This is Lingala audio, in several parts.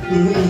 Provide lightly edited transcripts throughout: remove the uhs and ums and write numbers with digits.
Amen.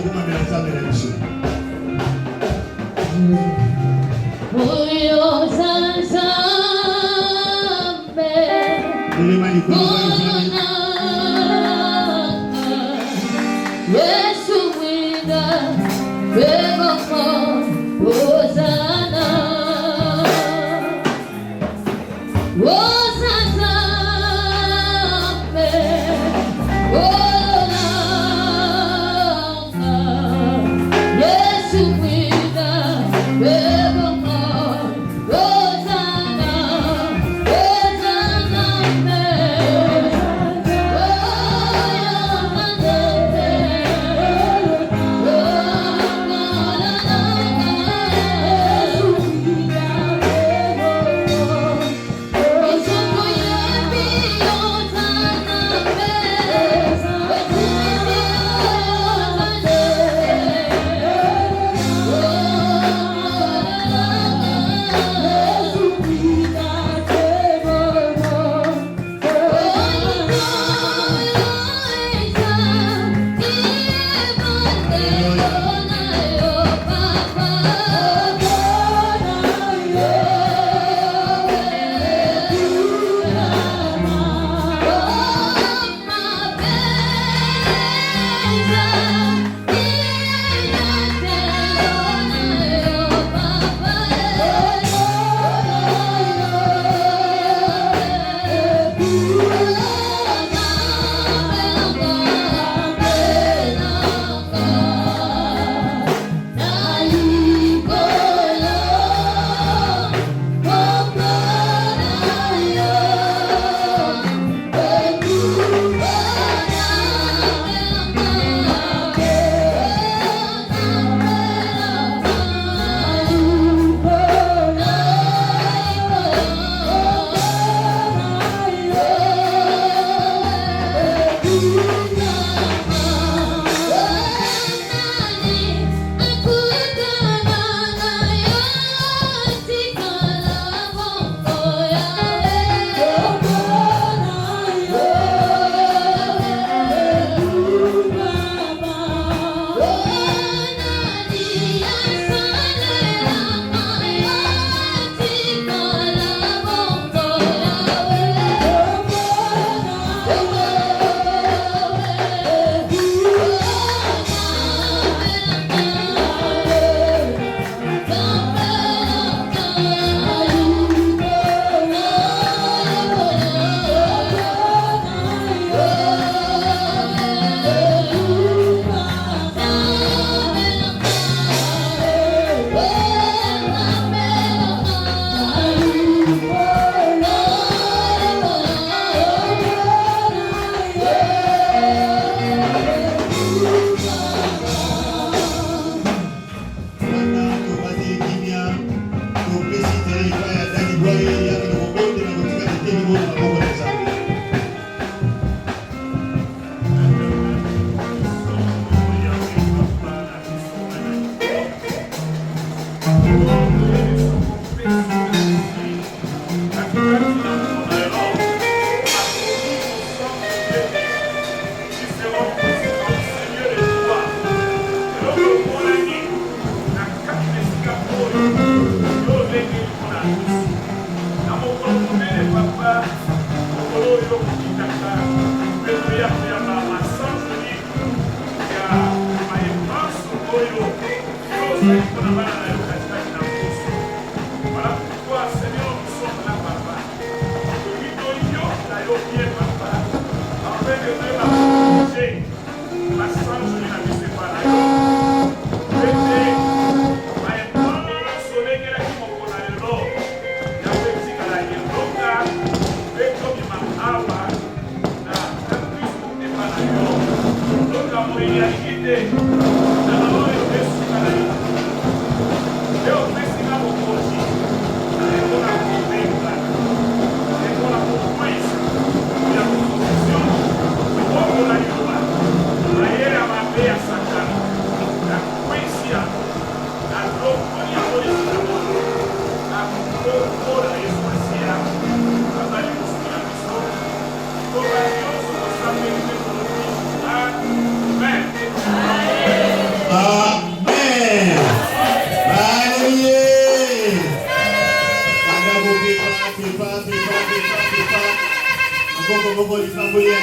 Alléluia.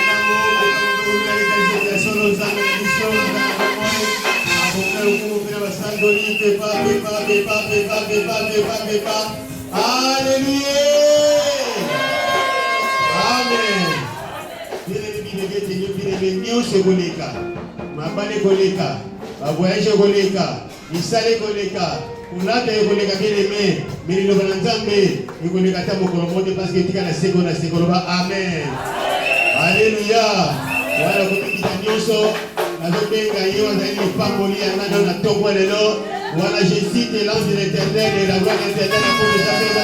Amen. Mabale koleka, voyage koleka, misale koleka, unata koleka bien aimé, mais le banzambe, il koleka ta mokolomote parce que tika na sekoloba. Amen. Alléluia. Voilà ko kita nyoso, nazobenga yo azali pamboli anana na tokwa lelo. Voilà, je cite l'ange de l'Éternel et la gloire de l'Éternel pour les affaires de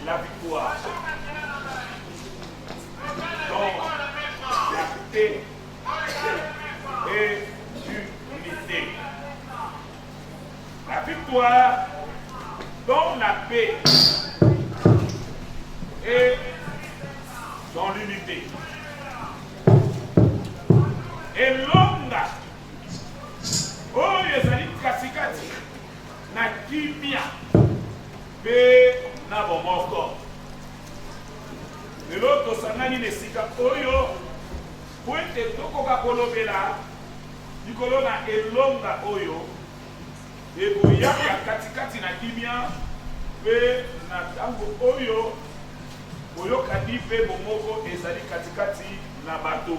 la victoire. Donc, la paix et l'unité. La victoire dans la paix et dans l'unité. Et l'homme, oh, ezali katikati na kimia pe na bomoko. Lelo tosangani nesika oyo po ete tokoka kolobela likolo na elonga oyo eboyaka katikati na kimia pe na tango oyo boyokani pe bomoko ezali katikati na bato.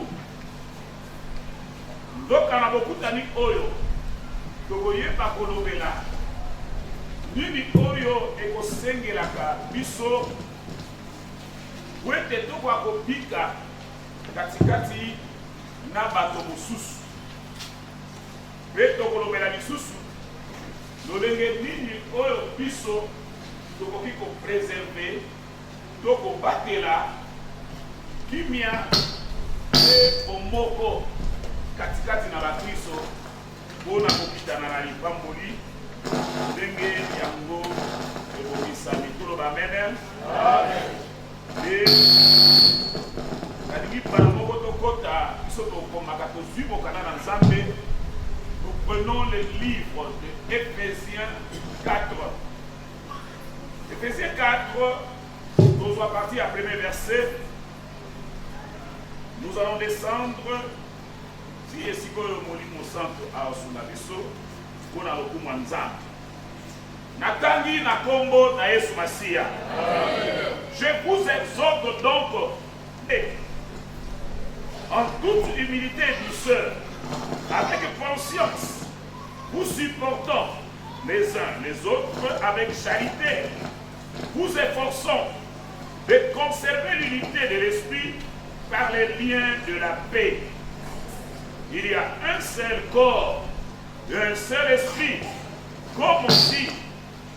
Ndoka na bokutani oyo tokoyeba kolobela nini oyo ekosengelaka biso wete tokwa kobika katikati na bato mosusu pe tokolobela lisusu lolenge nini oyo biso tokoki kopreserve tokobatela kimia pe bomoko katikati na bakristo mpona kokitana na lipamboli ndenge yango ebongisa mikolo bamene. Nalingi mpana moko tokota biso tokomaka tozwi mokanda na nzambe. Nous prenons le livre de Éphésiens 4. Éphésiens 4, nous allons partir à premier verset. Nous allons descendre. Si esiko molimo santo asuna biso kona lokuma nzambe natangi na kombo na Yesu Masia. Je vous exhorte donc en toute humilité et douceur, avec conscience, vous supportons les uns les autres avec charité, vous efforçons de conserver l'unité de l'esprit par les liens de la paix. Il y a un seul corps et un seul esprit, comme aussi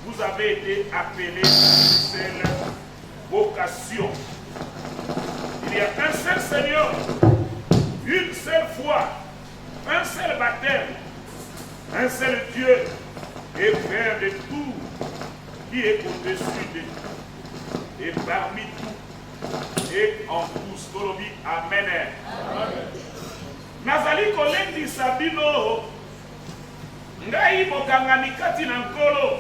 vous avez été appelés à une seule vocation. Il y a un seul Seigneur, une seule foi, un seul baptême, un seul Dieu et Père de tout, qui est au-dessus de tout, et parmi tout, et en tous. Tolobi, Amen. Nazali kolendi sabino ngai mokangani kati na nkolo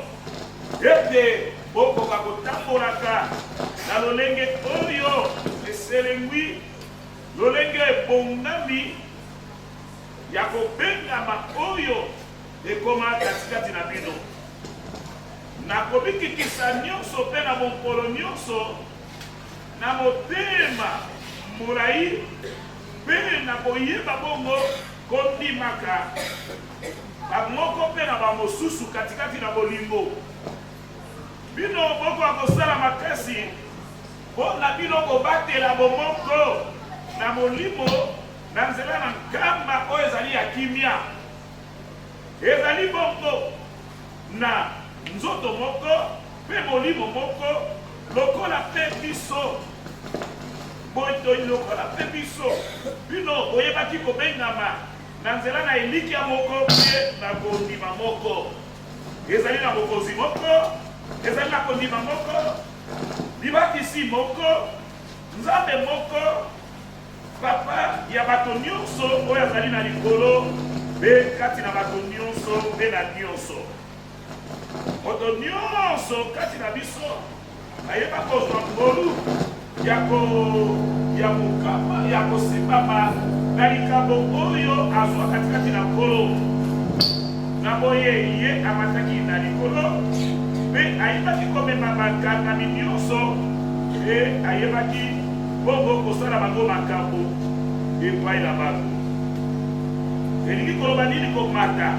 ete bokoka kotambolaka na lolenge oyo eselengwi, lolenge ebongami ya kobengama oyo ekoma katikati na bino. Nakobikikisa nyonso mpe na mokolo nyonso na motema molai mpe na koyeba bongo kondimaka bamoko mpe na bamosusu katikati na bolingo. Bino bokoka kosala makasi mpo na bino kobatela bomoko na molimo na nzela na nkamba oyo ezali ya kimia. Ezali bongo na nzoto moko mpe molimo moko lokola mpe biso. Boyitoi lokola mpe biso. Bino boyebaki kobengama na nzela na elikya moko mpe na kondima moko. Ezali na bokonzi moko, ezali na kondima moko, libakisi moko, nzambe moko, papa ya bato nyonso oyo azali na likolo mpe kati na bato nyonso mpe na nyonso. Moto nyonso kati na biso ayeba kozwa ngolu ya mokama ya kosimbama na likambo oyo azwa katikati na nkolo. Na boye ye amataki na likolo mpe ayebaki komema bakangami nyonso mpe ayebaki bongo kosala bango makambo epai na bango. Elingi koloba nini komata?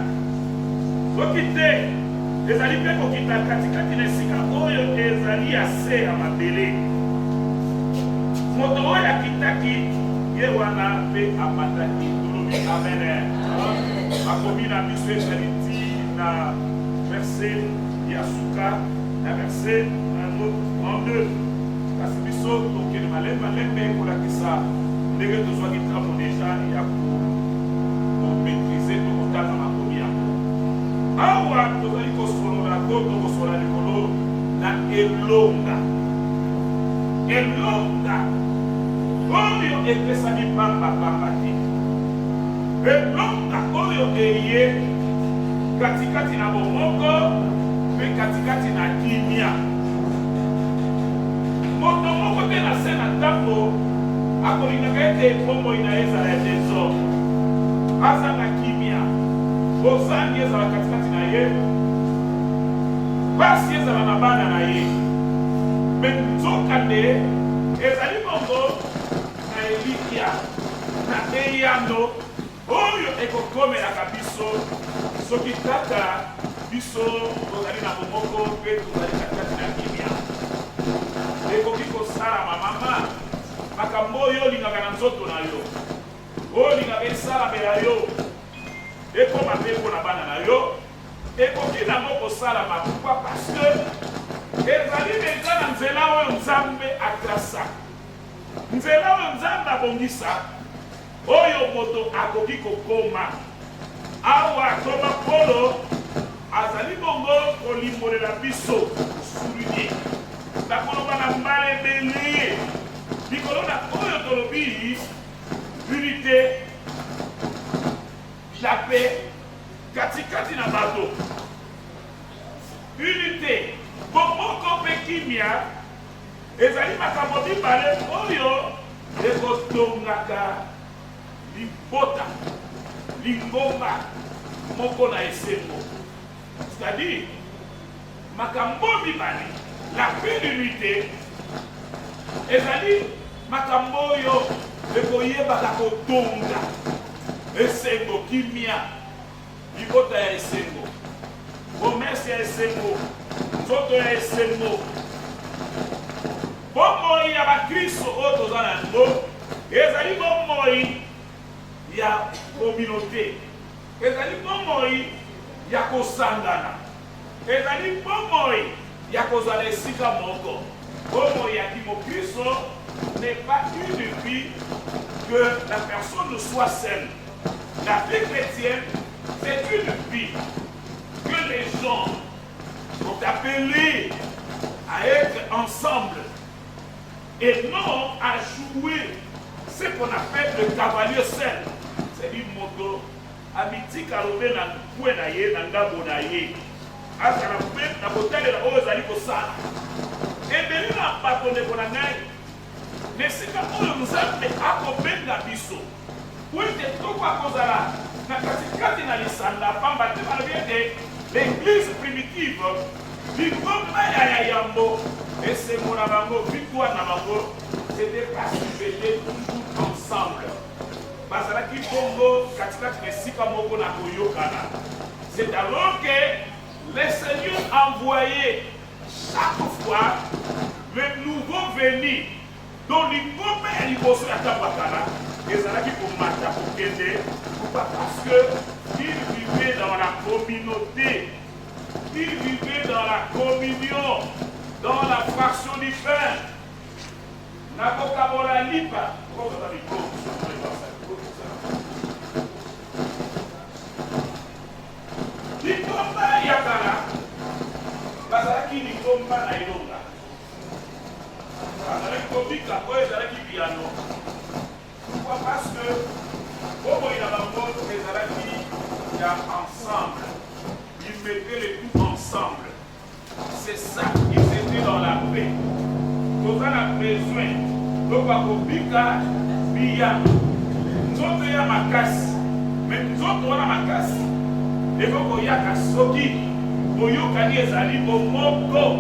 Soki te ezali mpe kokita katikati na esika oyo ezali ya se ya mabele. Moto oyo akitaki ye wana mpe amataki. Tolobi amen. Makomi na biso ezali ti na verset ya suka na verset nango 32. Kasi biso tokende malembe kolakisa ndenge tozwaki ntango deja ya komaîtrize tokotanga makomi yango. Awa tozali kosolola to tokosola likolo na elonga. Elonga oyo epesami pamba te. Elonga oyo eye katikati na bomoko mpe katikati na kimia. Moto moko te na se na ntango akolingaka ete bomoi na ye ezala ya désordre, aza na kimia, bozangi ezala katikati na ye, basi ezala na bana na ye. Me nzokande ezali bongo na elikya na eyano oyo ekokomelaka biso soki kaka biso tozali na bomoko mpe tozali katikati na kimia. Ekoki kosalama mama makambo oyo olingaka na nzoto na yo, oyo olingaka esalamela yo ekoma mpe mpo na bana na yo, ekoki nango kosalama pourkua parce que ezali deja na nzela oyo nzambe atrasa, nzela oyo nzambe abongisa oyo moto akoki kokoma. Awa toma Polo azali bongo kolimbolela biso souligner nakoloba na mbala ebele likolo na oyo tolobi unité ya paix katikati na bato. Unité bomoko mpe kimia ezali makambo mibale oyo ekotongaka libota lingomba moko na esengo. C'est-à-dire makambo mibale, la paix d'unité ezali makambo oyo ekoyebaka kotonga esengo kimia, libota ya esengo, commerce ya esengo, nzoto ya esengo, bomoi ya bakristo oyo toza na yango ezali bomoi ya communauté, ezali bomoi ya kosangana, ezali bomoi ya kozala esika moko. Bomoi ya kimokristo n'est pas une vie que la personne soit seule. La vie chrétienne, c'est une vie que les gens sont appelés à être ensemble et non à jouer ce qu'on appelle le cavalier seul. C'est une moto, amiti kalobe na kwe na ye, na ngabo na ye. azala mpe na kotalela oyo ezali kosala ebele na bato ndeko na ngai na esika oyo nzambe akobenga biso po ete tokozala na katikati na lisanga pamba te balobi ete l'église primitive bingomba ya yambo esengo na bango victoire na bango c'était parce qu'ils étaient toujours ensemble bazalaki bongo katikati na esika moko na koyokana. C'est alors que le Seigneur envoyait chaque fois le nouveau venu dont l'ingombe ya liboso ya tabakana ezalaki komata kokende. Pourquoi? Parce que il vivait dans la communauté, il vivait dans la communion, dans la fraction du pain. Nakokabola lipa. Likomba ya kala bazalaki likomba na elonga bazalaki kobika oyo ezalaki piano. Pourquoi? Parce que bobo ina bango ezalaki ya ensemble, ils mettaient les tout ensemble. C'est ça, ils étaient dans la paix. Nous avons besoin de kobika piano. Nous avons makasi, mais nous avons makasi. Et vous yaka soki boyokani ezali bomoko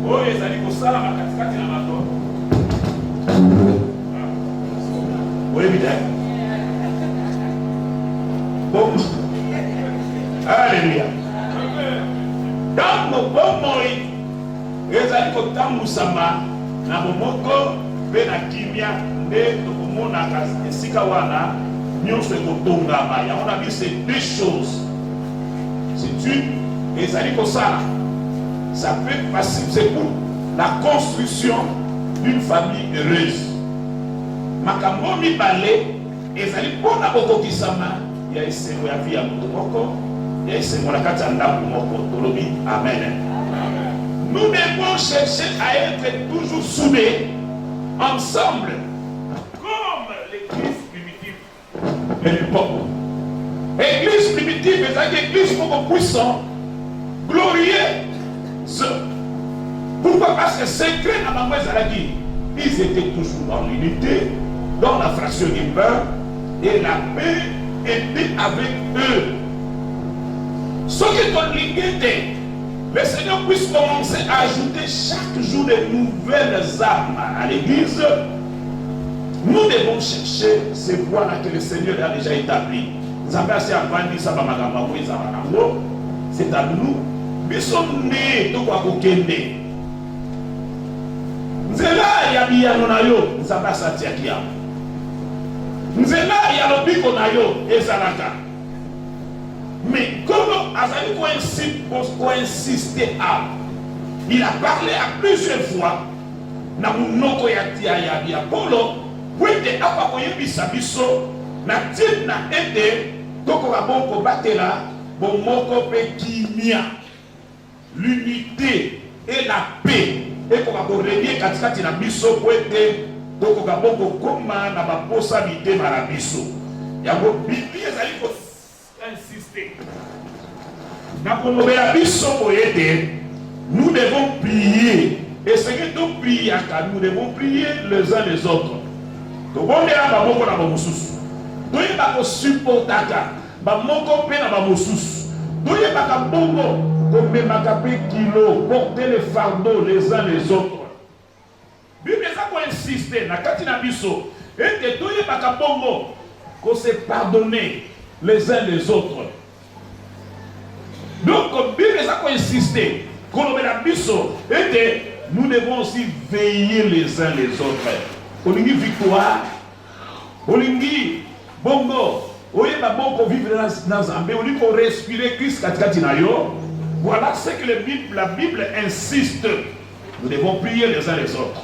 oyo ezali kosala makatikati na bato. Oui, évidemment. Bon. Alléluia. Dans mon bon moi, ezali kotambusama na bomoko pe na kimia nde tokomonaka esika wana nyonso ekotongama. On a vu ces deux choses. C'est une, et ça dit comme ça peut passer, c'est pour la construction d'une famille heureuse. Makambo mi balé, et ça dit pour la boko kisama, il y a essayer de vie à motoko, il y a essayer de la katanda pour moko, tolobi, amen. Nous devons chercher à être toujours soudés, ensemble, comme l'église primitive de l'époque. Église primitive, c'est une église beaucoup puissante, glorieuse. Pourquoi? Parce que secret dans ma Zalagi, ils étaient toujours dans l'unité, dans la fraction du pain, et la paix était avec eux. Ce qui est l'unité, le Seigneur puisse commencer à ajouter chaque jour de nouvelles âmes à l'église. Nous devons chercher ces voies-là que le Seigneur a déjà établies. C'est à nous. Nous sommes nés tout quoi kokende. Nzela ya biyano na yo, nzamba satia kia. Nzela ya lobiko na yo, ezalaka. Mais comment Azali insister à, il a parlé à plusieurs fois. Na munoko ya tia ya biya polo, wende apa koyebisa biso na tip na ete. Toko aboko batela bomoko pe kimia, l'unité et la paix et pour abordé katikati na biso poete toko aboko koma na baposa bité marabiso ya go bibi ezali ko insister na kolobela biso poete. Nous devons prier et ce que nous prions nous devons prier les uns les autres. To bondela baboko na bamususu doye bako supportaka ba moko pe na ba mosusu doye baka bongo kombe makape kilo porter les fardeaux les uns les autres. Bible ça ko insister na kati na biso et doye baka bongo ko se pardonner les uns les autres. Donc Bible ça ko insister ko lobela biso et nous devons aussi veiller les uns les autres. Olingi victoire, olingi bongo, oye baboko vivre dans Zambé, olingi ko respirer Christ katikati na yo. Voilà ce que la Bible insiste. Nous devons prier les uns les autres.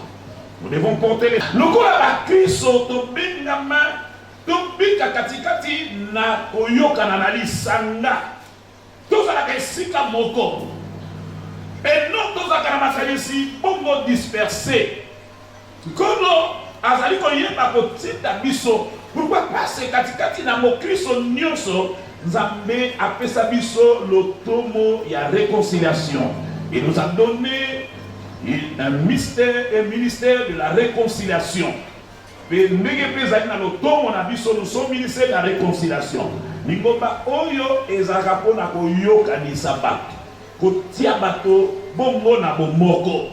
Nous devons porter les. Lokola ba Kristo to bengama to bika katikati na koyoka na lisanga. Tous à la esika moko. Et non tous à la masalisi bongo dispersé. Comme azali koyeba kotita biso. Pourquoi? Parce que katikati na mo Kristo nyonso Nzambe a fait sa biso l'automo y a réconciliation. Il nous a donné un ministère de la réconciliation. Mais nous sommes ministère de la réconciliation. Ningoba oyo ezaka pona koyoka ni sabato. Kotia bato bongo na bomoko.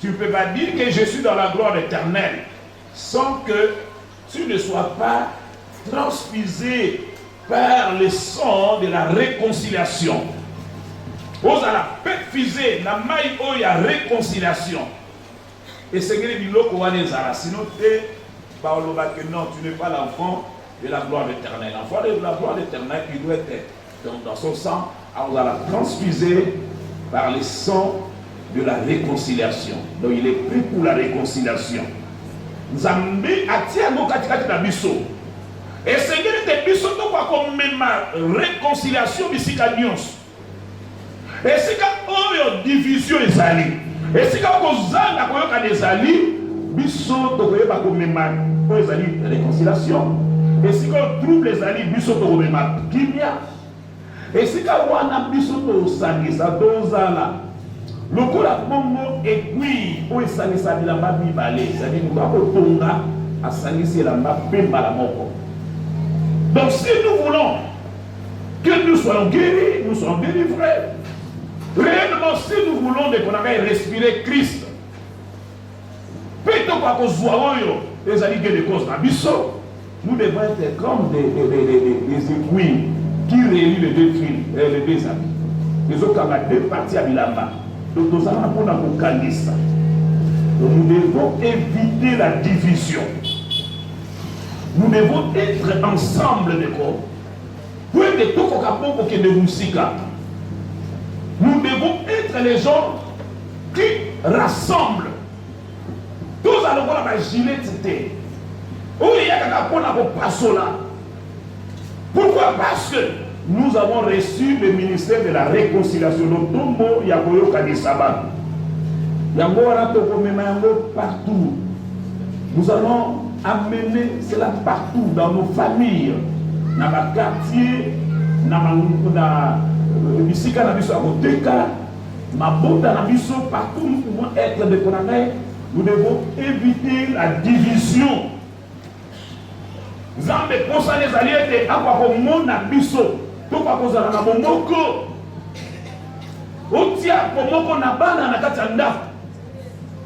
Tu ne peux pas dire que je suis dans la gloire éternelle sans que tu ne sois pas transfusé par le sang de la réconciliation. Ose à la perfusée, na mai oya réconciliation. Et c'est que les biloko wanezara. Sinon, que non, tu n'es pas l'enfant de la gloire éternelle. L'enfant de la gloire éternelle, il doit être dans son sang, on va la transfuser par le sang de la réconciliation. Donc il est pris pour la réconciliation. Nzambe atia ngo katikati na biso. Et Seigneur te biso to kwa komema réconciliation bisika nyonso. Et sika oyo division ezali. Et sika kozanga koyoka ezali biso to koyeba komema oyo ezali réconciliation. Et sika trouble ezali biso to komema kimia. Et sika wana biso to sangisa dozala. Lokola bongo aiguille oyo esangisa bilamba mibale ezali mutu akotonga asangisi elamba pemba la moko. Donc si nous voulons que nous soyons guéris, nous soyons délivrés. Réellement, si nous voulons qu'on aille respirer Christ, plutôt qu'à cause de les alliés de cause d'abisso, nous devons être comme des aiguilles qui relient les deux fils, les deux amis. Les autres ont deux parties à Bilamba. Donc nous allons prendre un candidat. Donc nous devons éviter la division. Nous devons être ensemble de corps. Pour être tout comme de Moussika. Nous devons être les gens qui rassemblent. Tous allons voir la gilet. Où il y a quelqu'un qui là. Pourquoi? Parce que nous avons reçu le ministère de la réconciliation. Nous tombeau Yagoyo Kadisaba. Yango partout. Nous allons amener cela partout dans nos familles, dans nos quartiers, dans Bisika na biso akoteka, mabota na biso, partout nous pouvons être de Konamé. Nous devons éviter la division. Zambe posa les alliés de Akwakomo na biso, tout pa kozala na bomoko. Otia pomoko na bana na katanda.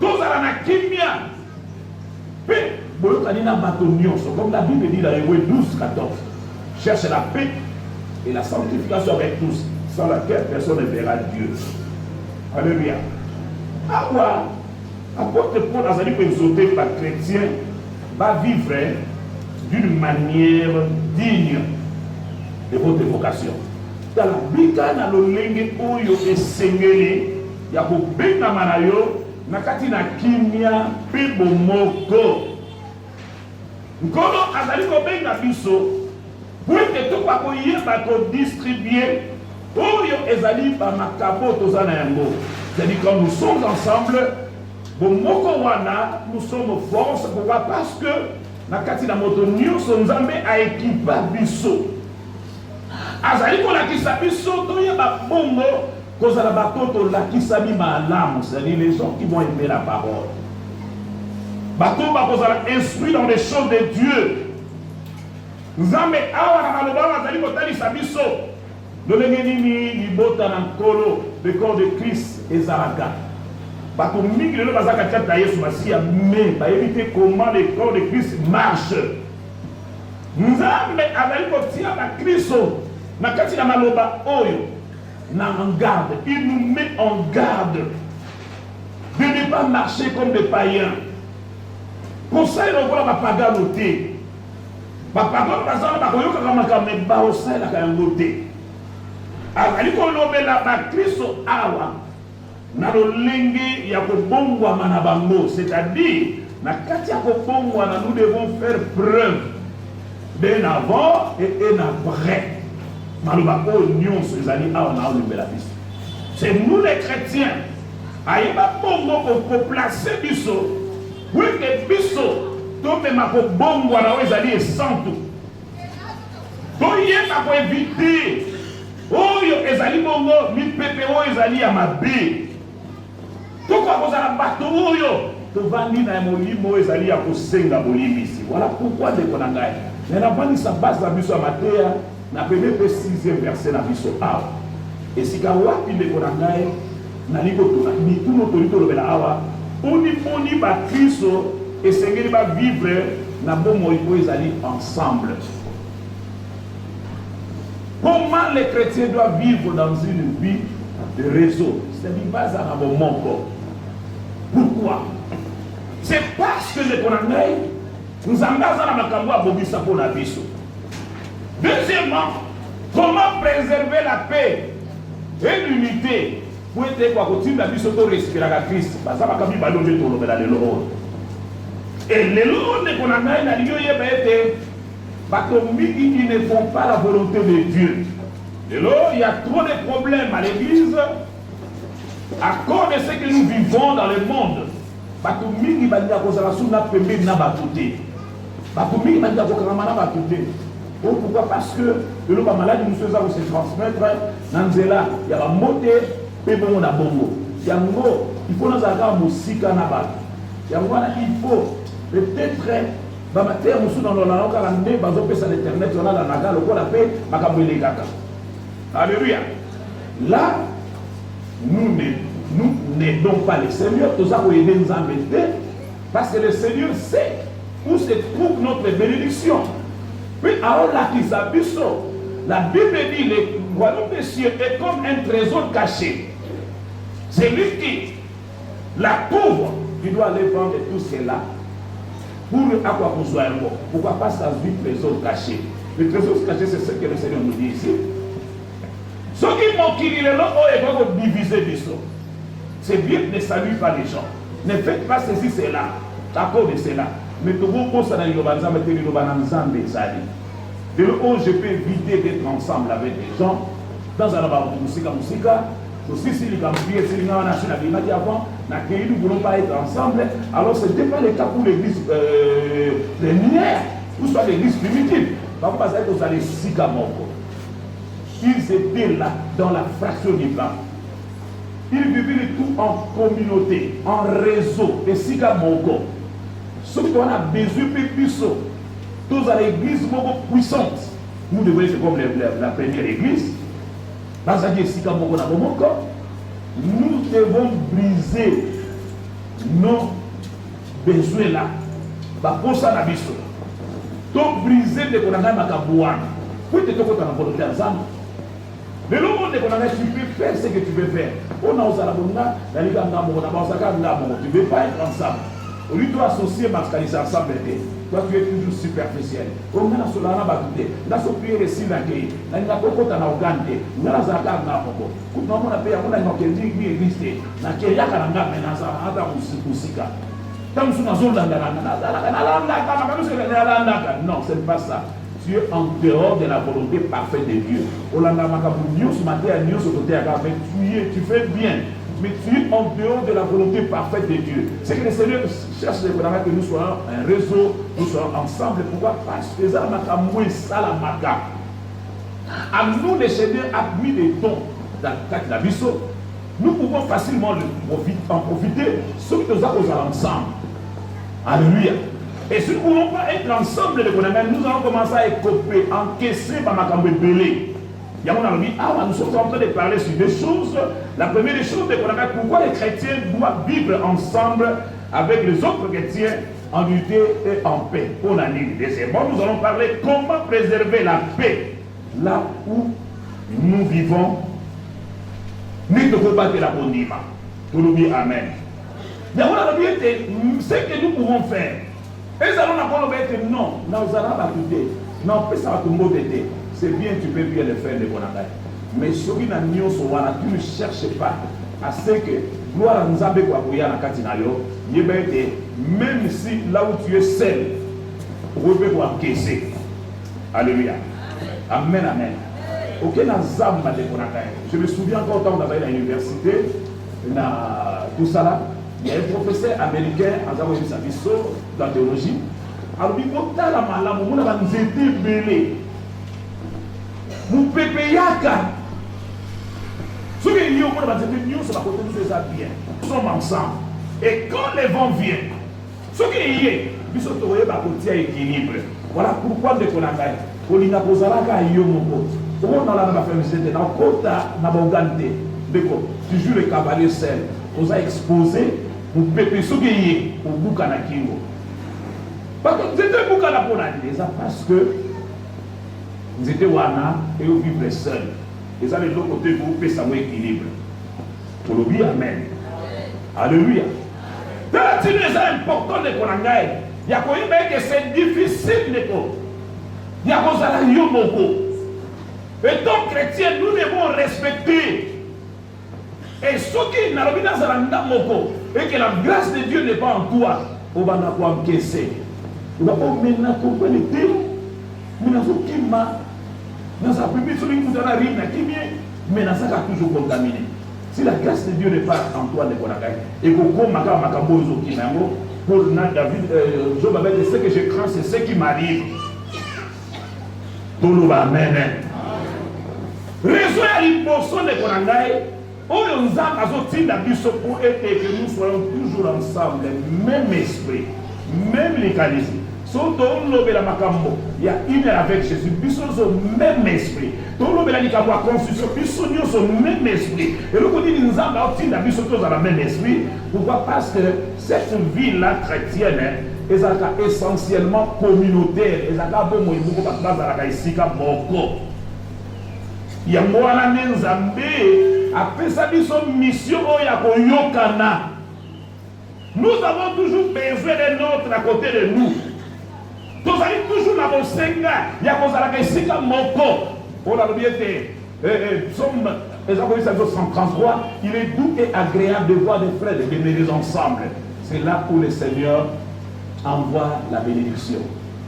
Tozala na kimia. Pe boyokani na bato nyonso, comme la Bible dit dans Hébreux 12-14. Cherche la paix et la sanctification avec tous, sans laquelle personne ne verra Dieu. Alléluia. Awa, apôtre Paul a dit que exhorté par chrétien va vivre d'une manière digne de votre vocation. Dans la bika na lolenge oyo esengeli ya kobenga manayo nakati na kimia pe bomoko. Nkolo azali kobenga biso. Pour que tout pas distribuer, c'est-à-dire quand nous sommes ensemble, nous sommes force. Pourquoi? Parce que nakati na moto nyonso Nzambe a équipé biso. Azali ko lakisa biso to yeba bongo kozala bato la kisabi malamu, c'est-à-dire les gens qui vont aimer la parole. Bato ba kozala instruit dans les choses de Dieu. Nzambe awa na maloba azali kotalisa biso lolenge nini libota na nkolo le corps de Christ ezalaka. Bato mingi lelo bazaka tata Yesu Masiya mais bayebi comment le corps de Christ marche. Nzambe azali kotia ba Kristo na kati na maloba oyo na en garde. Il nous met en garde de ne pas marcher comme des païens. Pour ça il envoie ma paganoté. Pardon, parce que bakoyoka makambe ba osala ka yangote. Ali ko lobela ba Kristo awa na lolenge ya kobongwa na bango, c'est-à-dire na kati ya kobongwa na nous devons faire preuve d'un avant et un après. Maloba ko nyonso ezali awa na lobela biso. C'est nous les chrétiens. Ayeba bongo ko placer biso. Oui que biso tombe ma kobongwa na ezali esantu. toyeba koevite oyo ezali bongo mipepe oyo ezali ya mabe tokoka kozala bato oyo tovandi na molimo oyo ezali ya kosenga bolimbisi. Voilà pourquoi ndeko na ngai navandisa base na biso ya mateya na pene mpe 6e verset na biso awa esika wapi ndeko na ngai nali kotuna mituno toli tolobela awa boni bakristo esengeli bavivre na bomoi oyo ezali ensemble. Comment les chrétiens doivent vivre dans une vie de réseau? C'est-à-dire base à bon moko. Pourquoi? C'est parce que les Konangay nous engagons dans la makambo à Bobissa pour la vie. Deuxièmement, comment préserver la paix et l'unité pour être quoi continuer la vie surtout respirer à Christ. Parce que makambi balonge tout le monde l'eau. Et les lots de Konangay n'a lieu été ils ne font pas la volonté de Dieu. Et là, il y a trop de problèmes à l'église à cause de ce que nous vivons dans le monde. Pourquoi? Parce que le maladie nous faisons se transmettre dans Nzela, il y a la montée, il faut nous avoir musique à Nabat. Il faut peut-être bamater musu dans la langue allemande bazo pesa l'internet on a la naga loko la paix makabele kaka. Alléluia. Là nous n'aidons pas le Seigneur, tout ça pour aider nous embêter parce que le Seigneur sait où se trouve notre bénédiction. Puis alors là qui s'abuse, la Bible dit le royaume des cieux est comme un trésor caché. C'est lui qui la pauvre qui doit aller vendre tout cela. Pourquoi pas ça vit trésor caché? Le trésor caché, c'est ce que le Seigneur nous dit ici. Ceux qui m'ont dit, diviser du sol. C'est bien, ne salue pas les gens. Ne faites pas ceci, cela. À cause de cela. Mais tout le monde, ça n'a pas de où je peux éviter d'être ensemble avec les gens. Dans un endroit où musique. Aussi, si les campiers, si les gens ont dit avant, nous ne voulons pas être ensemble. Alors, ce n'était pas le cas pour l'église plénière, ou soit l'église primitive. Pourquoi ça vous allez si Kamoko? Ils étaient là, dans la fraction du pain. Ils vivaient tout en communauté, en réseau, et si Kamoko. Ceux qui ont besoin de plus, tous à l'église beaucoup puissante. Nous devons être comme la première église. Nous devons briser nos besoins là. Pour ça, donc briser les connexions makabouane. Pour te toquer dans la volonté ensemble. Mais le monde des connexions, tu peux faire ce que tu veux faire. On a osé la bonne là, la ligue en amour, tu ne veux pas être ensemble. Au lieu de associer Mascalis ensemble, toi tu es toujours superficiel. On a sur la batute, on a sur prier les signes d'accueil, on a beaucoup de Ougandais, on a Zaka Napoko. Quand on a payé, on a une église, on a Kéya Kalanga, mais on a un Moussika. Tant que nous sommes dans non, ce n'est pas ça. Tu es en dehors de la volonté parfaite de Dieu. Tu fais bien. Mais tu es en dehors de la volonté parfaite de Dieu. C'est que le Seigneur cherche que nous soyons un réseau, nous soyons ensemble. Pourquoi? Parce que ça m'a à nous, le Seigneur a mis des dons dans la vie. Nous pouvons facilement en profiter, sauf que nous allons ensemble. Alléluia. Et si nous ne voulons pas être ensemble, nous allons commencer à écoper, encaisser par ma cambe belée. Nous sommes en train de parler sur des choses. La première des choses, c'est pourquoi les chrétiens doivent vivre ensemble avec les autres chrétiens en unité et en paix. Pour l'année. Deuxièmement, nous allons parler comment préserver la paix là où nous vivons. Nous ne devons pas être la bonne image. Tout le monde, amen. Mais on a dit ce que nous pouvons faire. Et nous allons dire non, nous allons battre. Non, ça va tout le monde aider. C'est bien, tu peux bien le faire de Bonagay. Mais sur une union, tu ne cherches pas à ce que gloire nous a fait quoi pour y aller à Katinayo. Même si là où tu es seul, vous pouvez encaisser. Alléluia. Amen, amen. Aucun azamba de Bonagay. Je me souviens encore quand on avait à l'université, tout ça là, il y a un professeur américain, en dans la théologie. Alors, il faut que la maladie, on a été belé. Vous pépez yaka. Ce que nous sommes bien. Nous sommes ensemble. Et quand les vents viennent, ce qui est, nous sommes équilibre. Voilà pourquoi nous sommes là. Kolina kozalaka yomoko. On a la famille dans kota na bongante. Deko, toujours le cavalier seul. On a exposé pour pépé ce qui est au boucana kingo. Parce que c'était boucana pour la parce que vous étiez wana et vous vivez seul. Et ça, les deux côtés, vous pouvez savoir équilibre. Pour le dire, amen. Alléluia. Dans la tine, c'est important de qu'on aille. Il y a quoi que c'est difficile de qu'on. Il y a quoi ça et donc, chrétiens, nous devons respecter. Et ceux qui n'ont pas de et que la grâce de Dieu n'est pas en toi, on va pas encaisser. On va pas maintenant comprendre. Mais dans sa première chose, nous allons arriver à qui vient, mais dans ça, ça a toujours contaminé. Si la grâce de Dieu n'est pas en toi, et que comme pour David, Job avait dit ce que je crains, c'est ce qui m'arrive. Tout le monde, amen. Raison à l'importation de Konangaï, on nous a azoté d'abus pour être que nous soyons toujours ensemble, même esprit, même légalisme. Surtout, il y a une avec Jésus, nous sommes au même esprit. Tout le monde a dit qu'à moi, constitution, nous sommes au même esprit. Et le côté nous a azoté d'abus dans le même esprit. Pourquoi? Parce que cette vie-là chrétienne, elle est essentiellement communautaire. Elle est beaucoup de il y a un Nzambe après ça son mission yokana. Nous avons toujours besoin de notre à côté de nous. Nous allons toujours dans mon senga. Il y a un sika moko. On a bien Somme 133. Il est doux et agréable de voir des frères et des bénédicts ensemble. C'est là où le Seigneur envoie la bénédiction.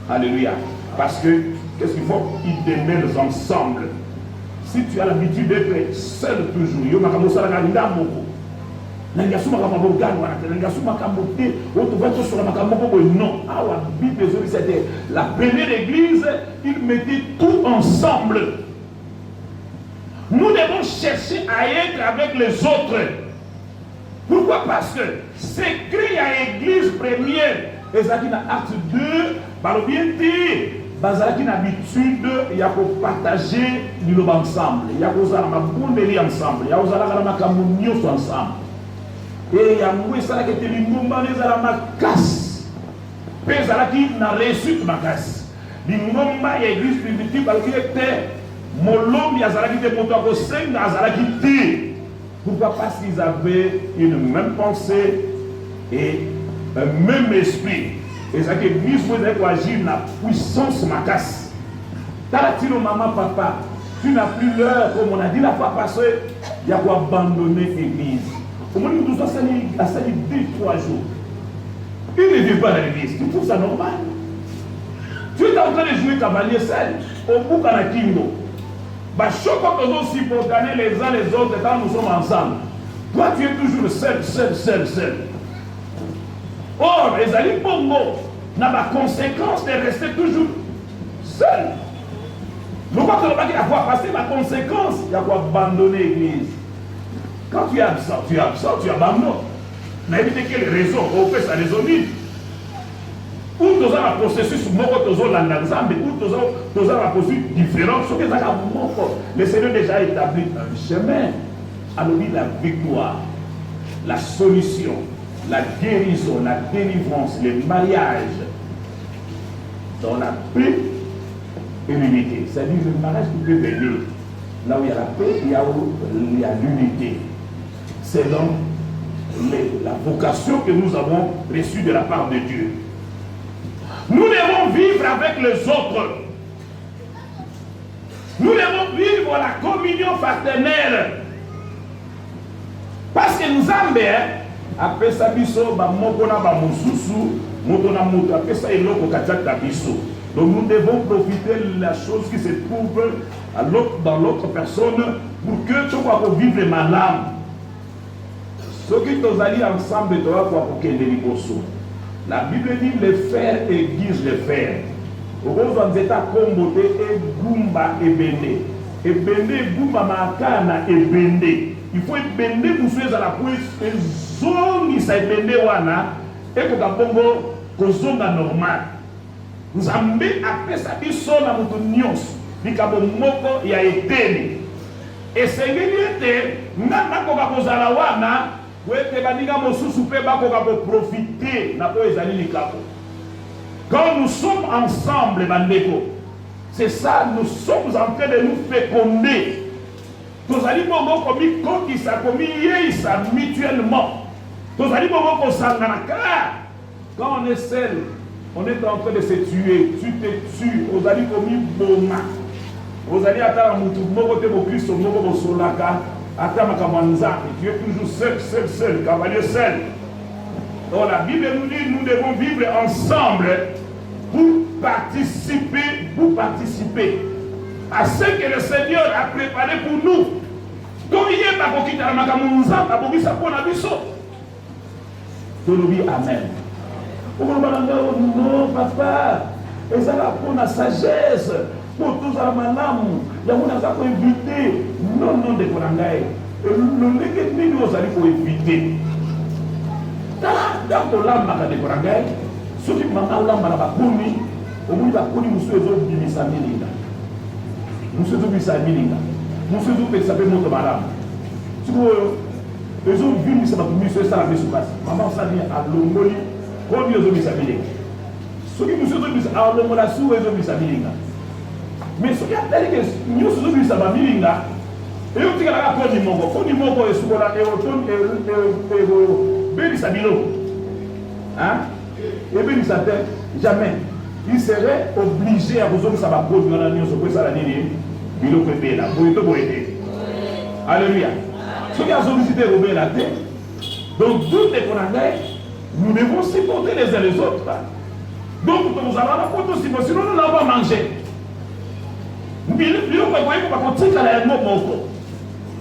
Alléluia. Parce que qu'est-ce qu'il faut? Ils demeurent ensemble. Si tu as l'habitude d'être seul toujours, la première église, ils mettaient tout ensemble. Nous devons chercher à être avec les autres. Pourquoi? Parce que c'est écrit à l'église première, et ça qui dans Acte 2, par le bien dit. Bazalaki une habitude, il y a pour partager l'île ensemble, il y a pour ça la bonderie ensemble, il y a pour ça la macamunio ensemble. Et il y a pour ça que tu l'ingomba les alama casse. Bezalaki n'a reçu ma casse. L'ingomba y a église primitive parce qu'il était molom, il y a zalaki de moto seng, il y a zalaki té. Pourquoi? Parce qu'ils avaient une même pensée et un même esprit. Et ça que l'église peut agir dans la puissance macasse. Talatino maman, papa, tu n'as plus l'heure, comme on a dit la fois passée, il y a quoi abandonner l'église. Au moins, nous sommes à salir 2-3 jours. Il ne vit pas dans l'église. Tu trouves ça normal? Tu es en train de jouer cavalier seul, au bout de la kingo. Bah, chaque fois que nous supportons les uns les autres, quand nous sommes ensemble, toi tu es toujours seul. Or, les alliés Bongo n'a pas conséquence de rester toujours seul. Nous croyons que la fois passée, la conséquence, il y a quoi abandonner l'église. Quand tu es absent, tu abandonnes. Mais évitez quelle raison, on fait sa raison. Ou tu as un processus, ou tu as un processus différent, le Seigneur a déjà établi un chemin. Alors, la victoire, la solution, la guérison, la délivrance, le mariage, dans la paix et l'unité. C'est-à-dire le mariage qui peut venir. Là où il y a la paix, il y a l'unité. C'est donc la vocation que nous avons reçue de la part de Dieu. Nous devons vivre avec les autres. Nous devons vivre la communion fraternelle. Parce que nous avons après ça, donc nous devons profiter de la chose qui se trouve dans l'autre personne pour que tu puisses vivre ma âme. Ceux qui sont allés ensemble, tu vas pouvoir la Bible dit le fer aiguise le fer. Au État comboté et Gumba et Béné. ebende bumba makana ebende. Il faut ebende musuez à la police zongi sa ebende wana eko kabongo kozonga normal. Nzambe apesa biso na mutu nyonso likabo moko ya eteni. Esengeli ete nga nakoka kozala wana wete baninga mosusu pe bakoka profiter na po ezali likabo. Quand nous sommes ensemble bandeko, c'est ça, nous sommes en train de nous féconder. Nous allons komi kokisa komi yeisa mutuellement. Nous allons kosanganaka. Quand on est seul, on est en train de se tuer. Tu te tues. Vous allez komi boma. Vous allez attendre mutu moko te Christ moko bosolaka. Attends makamanza. Tu es toujours seul, cavalier seul. Donc la Bible nous dit nous devons vivre ensemble pour participer à ce que le Seigneur a préparé pour nous. Donc il y a pas qui t'a makamanza, pas pour ça pour la biso. Amen. Non, papa, et ça là pour la sagesse, pour tous à madame, il y a mon pour éviter. Non, de Korangaï. Le négé nous allons pour éviter. Dans le lamba de Korangaï, ceux qui m'ont lamba na bakuni, au bout de la kuni, monsieur Zob Bimisa Milinga. Monsieur Zob Bimisa Milinga. Monsieur Zob Bimisa Milinga. Tu vois, les autres villes, ça va pour monsieur ça la fait sous place. Maman, ça vient à Longoli. Quand ils ont mis sa bilingue, ceux qui nous ont mis à l'homme sous ils ont mis sa bilingue. Mais ceux qui ont dit que nous sommes mis sa bilingue, et on dit que la cause du mongo est sous la béni sa bilingue. Hein? Et béni sa tête, jamais. Il serait obligé à vous autres, ça va cause de la nuit, ça la nuit, bilingue est là. Vous êtes aider. Alléluia. Ceux qui ont visité Robert la tête, donc toutes les Konangais, nous devons supporter les uns les autres. Donc nous allons la porte aussi, sinon nous n'allons pas manger.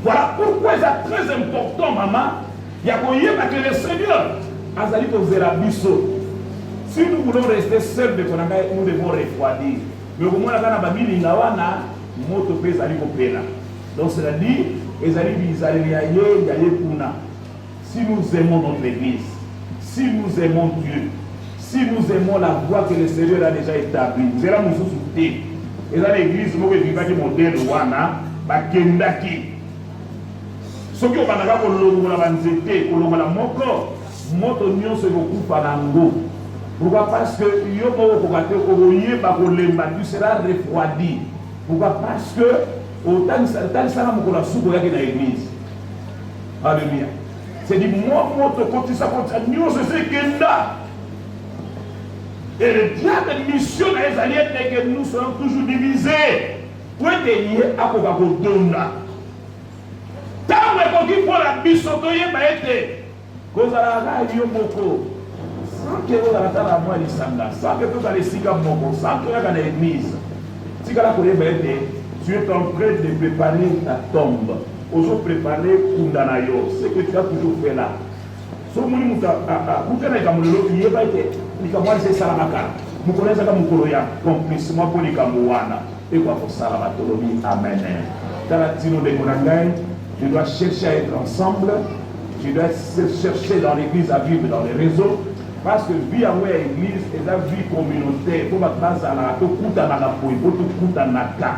Voilà pourquoi c'est très important, maman. Il y a que le Seigneur Azali Kozerabiso. Si nous voulons rester seuls, nous devons refroidir. Mais au moins, donc c'est-à-dire, si nous aimons notre église, si nous aimons Dieu, si nous aimons la voie que le Seigneur a déjà établie, nous allons nous soutenir. Et dans l'église, nous avons dit modèle wana, bakendaki. Ce qui est la banzete, la moko, moto nyon se beaucoup panango. Pourquoi? Parce que tu seras refroidi. Pourquoi? Parce que autant ça n'a pas soupe dans l'église. Alléluia. C'est dit, moi, quand ça continue, je sais que là. Et le diable mission des alliés, c'est que nous sommes toujours divisés. Pour être liés à Coca-Cola. Tant que pour la bisoto, il y a été. Kozara, Yomoko. Sans que vous avez la voix de Sanga, sans que vous avez les cigares Moko, sans que vous avez l'église. Si vous avez tu es en train de préparer ta tombe. Ozo préparer Kundanayo, ce que tu as toujours fait là. So muni muta kutana kamulelo yeba ite nikamwa se salamaka. Mukoleza kama mukoloya complice moi pour nikamwana et quoi pour salamatolobi amen. Talatino de Konangai, je dois chercher à être ensemble, je dois chercher dans l'église à vivre dans les réseaux parce que vie à l'église est la vie communautaire. Pour ma place à la to kutana na po, pour to kutana ka.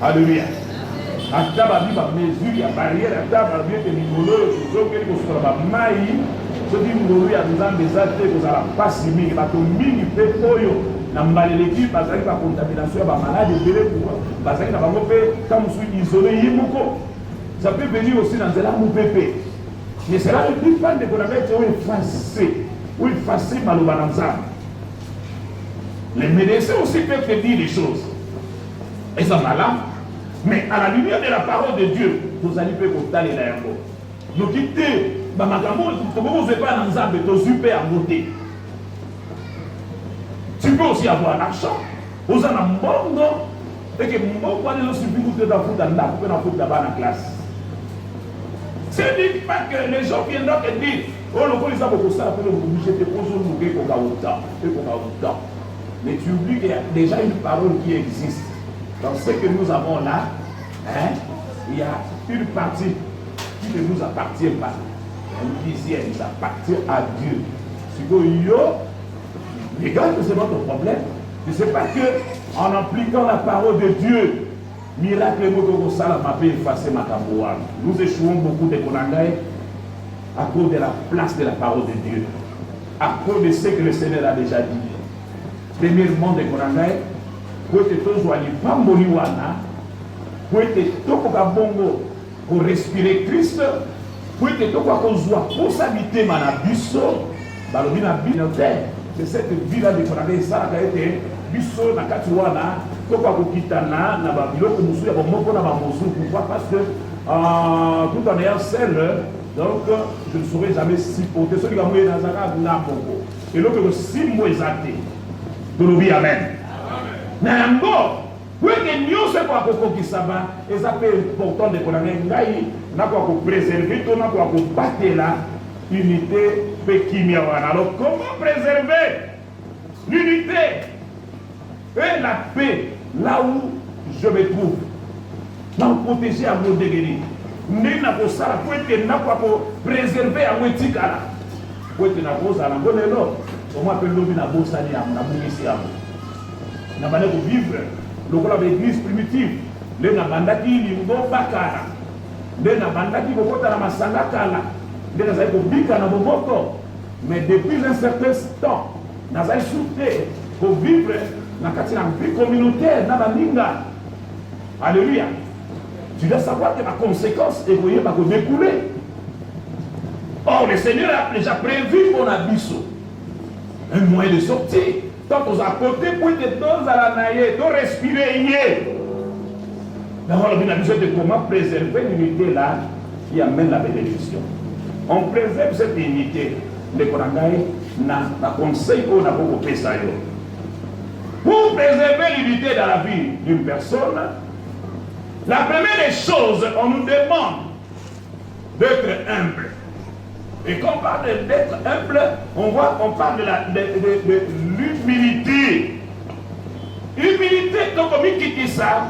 Alléluia. Ata babi ba mesure ya barrière ata babi te mikolo zo keli ko sola ba mai so di ngolo ya nzambe zate ko zala pasi mingi bato mingi pe oyo na mbaleleki bazali ba contamination ya ba malade bele pour bazali na bango pe comme sous isolé yimoko ça peut venir aussi dans la moupepe mais c'est là le plus fan de qu'on avait été effacé maloba na nzambe. Les médecins aussi peuvent te dire des choses et ça malade. Mais à la lumière de la parole de Dieu, nous allons faire pour taler la yango. Nous quitter, tu peux aussi avoir l'argent. Vous en avez un bon et que mon point de suffit de la foot dans la classe. C'est dit pas que les gens viendront te dire, oh, le police a beaucoup ça, après vous obligez de poser le bouquet pour autant. Mais tu oublies qu'il y a déjà une parole qui existe. Dans ce que nous avons là, hein, il y a une partie qui ne nous appartient pas. Une dixième, il appartient à Dieu. Si vous regarde que c'est notre problème. Je ne sais pas que en appliquant la parole de Dieu, miracle m'a fait effacer ma caboua. Nous échouons beaucoup de Konangaï à cause de la place de la parole de Dieu. À cause de ce que le Seigneur a déjà dit. Premièrement, de Konangaï, pour être toujours pas moliwana, pour être tout bongo, pour respirer Christ, pour être tout pour s'habiter manabiso, balobina binote. C'est cette vie-là de Konangaï, ça a été biso na katiwana, tout kitana, na babilo, que nous sommes à pourquoi? Parce que tout en ayant seul, donc je ne saurais jamais supporter ce qui va mourir dans un n'importe. Et l'autre, si moi exaté, de l'oubli, amen. Nambo, oui, que nous sommes pas pour qui ça va, et ça peut être important de Konangaï, n'a pas pour préserver, on n'a pas pour battre la unité Pekimiawana. Alors, comment préserver l'unité et la paix là où je me trouve? Dans protéger à mon degré. Nous n'avons pas pour préserver à mon tigala. Pour être à la bonne élo. On m'appelle l'homme na bosani à mon abonissement. N'a pas de vivre le rôle de l'église primitive. Le nabandaki limbo bakara. Le nabandaki bokota na masanga kala. Le nazai bobika na boboko. Mais depuis un certain temps, nazai souté pour vivre dans la vie communautaire, dans la linga. Alléluia. Tu dois savoir que la conséquence est voyée par découler. Or, le Seigneur a déjà prévu qu'on a biso un moyen de sortir. Tant qu'on a côté pour être dans la naïe, de respirer. D'abord, on a besoin de comment préserver l'unité là qui amène la bénédiction. On préserve cette unité. Le Konangaï n'a conseil qu'on a beaucoup fait ça. Pour préserver l'unité dans la vie d'une personne, la première des choses, on nous demande d'être humble. Et quand on parle d'être humble, on parle de l'humilité. Humilité, donc comme il dit ça,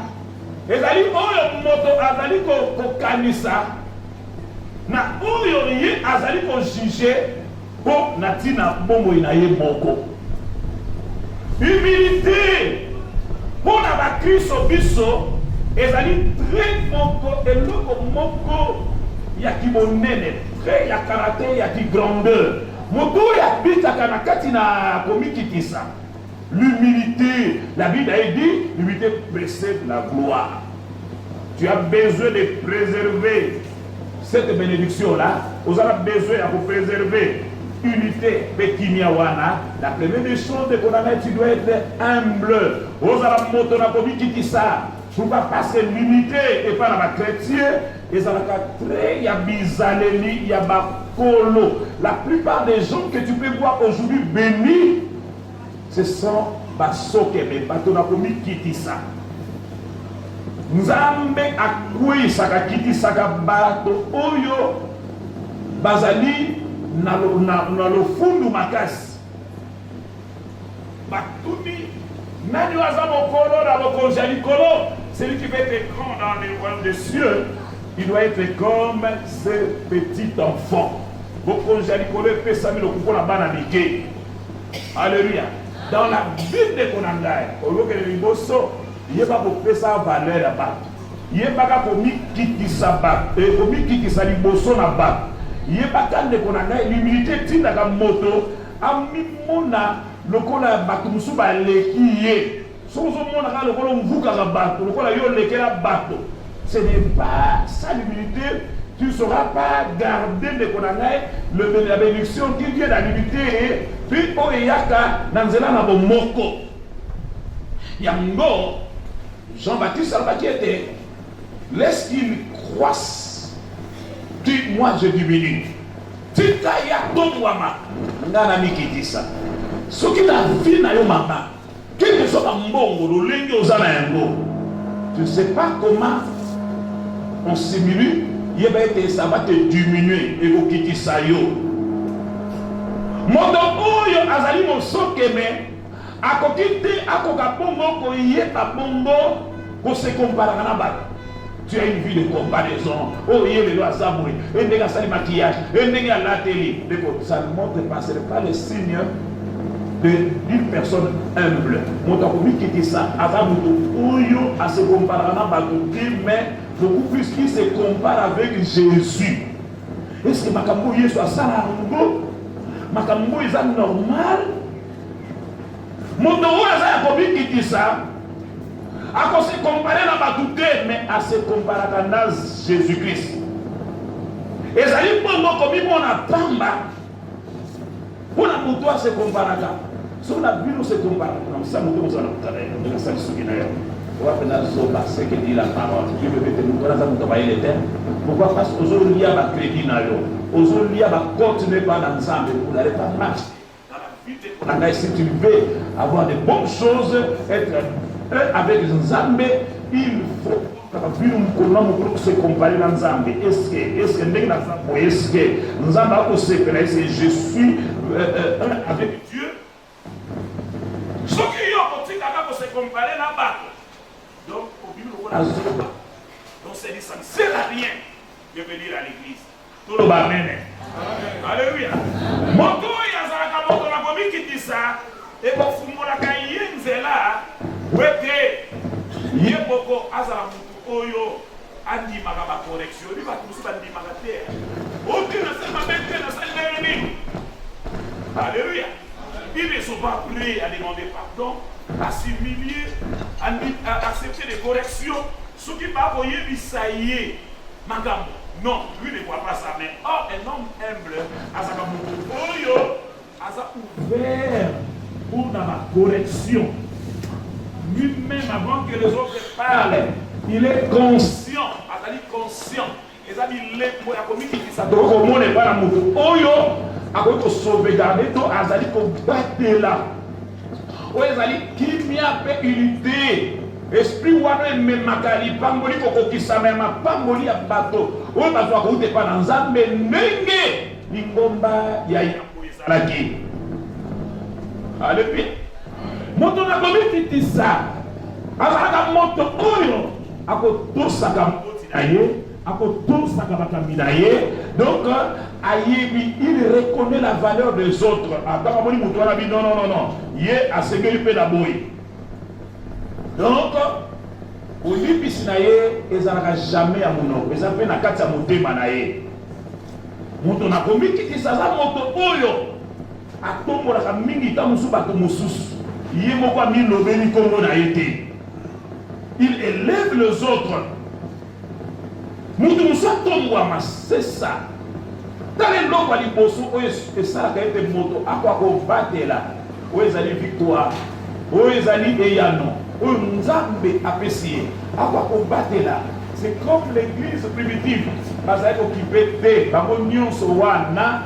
et ça dit, oh, moto, azali ko kanisa, na oyo ye azali ko juger, pour natina bomo inaye moko. Humilité, pour la Christo biso, et ça dit très moko, et l'autre moko, il y a qui monene, très, il y a caractère, il y a qui grandeur. Moto, il y a bita kanakati na komi kitisa. L'humilité, la Bible a dit, l'humilité précède la gloire. Tu as besoin de préserver cette bénédiction-là. Vous avez besoin de préserver l'unité Pekimiawana. La première des choses de Konangaï, tu dois être humble. Vous avez moto na komi kitisa. Pourquoi? Parce que l'unité n'est pas dans la chrétienne. Et ça il y a bizaleli, il y a bakolo. La plupart des gens que tu peux voir aujourd'hui bénis, ce sont basoke, mais batonakomi kitisa. Nzambe akui saka kitisa ka bato oyo bazali na lo fundu makasi. Batuni nani waza mokolo na bokonjali kolo. Celui qui veut être grand dans les royaumes des cieux, il doit être comme ce petit enfant. Bokonjali kolo pe sami lo kuko na bana mike. Alléluia. Dans la Bible de Konangaï, au lieu que les liboso, il n'y a pas pour faire sa valeur là-bas. Il n'y a pas pour mikitisa bas. Et pour mikitisa liboso là-bas. Il n'y a pas quand de Konangaï, l'humilité tient dans la moto. Amimona, le kola bakumusu ba lekiye. Sozo mona ka le kola mvuka ka bato, le kola yo lekela bato. Ce n'est pas ça l'humilité. Tu ne sauras pas garder de Konangaï la bénédiction qui vient dans l'unité. Puis, Oyaka, Nanzela Nabomoko. Yango, Jean-Baptiste Salvaki était, laisse qu'il croisse. Puis, moi, je diminue. Tika ya tomwama. Nganami qui dit ça. Ce qui n'a vu na yo mama. Quel que soit un mbongo, le lingue aux anayango. Tu ne sais pas comment on simule. Ça va te diminuer et vous quittez ça yo. Moto oyo azali mo sokeme akokite akoka bongo ko yeba bongo Pour se comparer à la balle. Tu as une vie de comparaison. Oh, il y a les lois Zamoui. Et il y a le maquillage. Et il y a la télé. Ça ne montre pas, ce n'est pas le signe d'une personne humble. Mon temps qui dit ça, avant de à se comparer à la balle, mais beaucoup plus qu'il se compare avec Jésus. Est-ce que Makambo est soit ça? Makambo est normal? Mon temps qui dit ça. À se comparer à Batouté, mais à se comparer à Jésus-Christ. Et ça dit, pour nous, comme on a Pamba, pour la moto à se comparer à sur la Bible, on se compare. Ça nous donne un talent. On a ça qui est là. On va faire Zoba, ce que dit la parole. Dieu veut que nous connaissions l'éternel. Pourquoi? Parce qu'aujourd'hui, il y a un crédit. Aujourd'hui, il y a un continuer par l'ensemble. Vous n'allez pas marcher. Dans la vie, si tu veux avoir de bonnes choses, être avec Nzambe, il faut se comparer à Nzambe. Est-ce que Nzambe je suis avec Dieu? Ce qui est se comparer là-bas. Donc, au Bible, donc c'est dit, ça ne sert à rien de venir à l'église. Tout le monde. Alléluia. Moto yazaka moto la bobi qui dit ça. Et pour fumola kayenzela. Weke. Yeboko azala mutu oyo. Andi magaba correction. Lui va tous bandi magate. Aucun ne sait pas mettre dans sa ligne. Alléluia. Ils ne sont pas prêts à demander pardon, à s'humilier, à accepter des corrections. Ce qui va voyer bisaïe. Magambo. Non, lui ne voit pas ça, mais un homme humble, a ouvert pour la correction. Lui-même, avant que les autres parlent, il est conscient. Conscient. Et ça dit, il est pour la communauté qui s'attend. Comme on n'est pas la moto. Oyo, a quoi sauvegarder, azali ko battre là. Oyo, azali qui m'a fait unité. Esprit wana memakali pamboli kokokisa mema pamboli ya bato oyo bazwa koute pa na nzambe ndenge lingomba ya yambo ezalaki. Aleluya. Moto na komititisa azalaka moto oyo akotosaka mboti na ye akotosaka bakambi na ye. Donc ayebi, il reconnaît la valeur des autres. Ataka moni moto wana bi non ye asengeli pe na boye. Donc, au début, il n'y jamais à mon ils ont fait la carte à mon thème. Mon a commis qui dit ça, mon oyo. A tombo la mingi tamusu batomusus. Il est moko mi lobeli kongo na été. Il élève les autres. Mon musa tombo ama, c'est ça. Dans les lois à l'imposso, et ça a été moto. À quoi qu'on batte là? Où est la victoire? Où est la eyano? Nzambe apprécié. À quoi combattre là? C'est comme l'église primitive. Parce qu'elle est occupée de Babonion Sowana.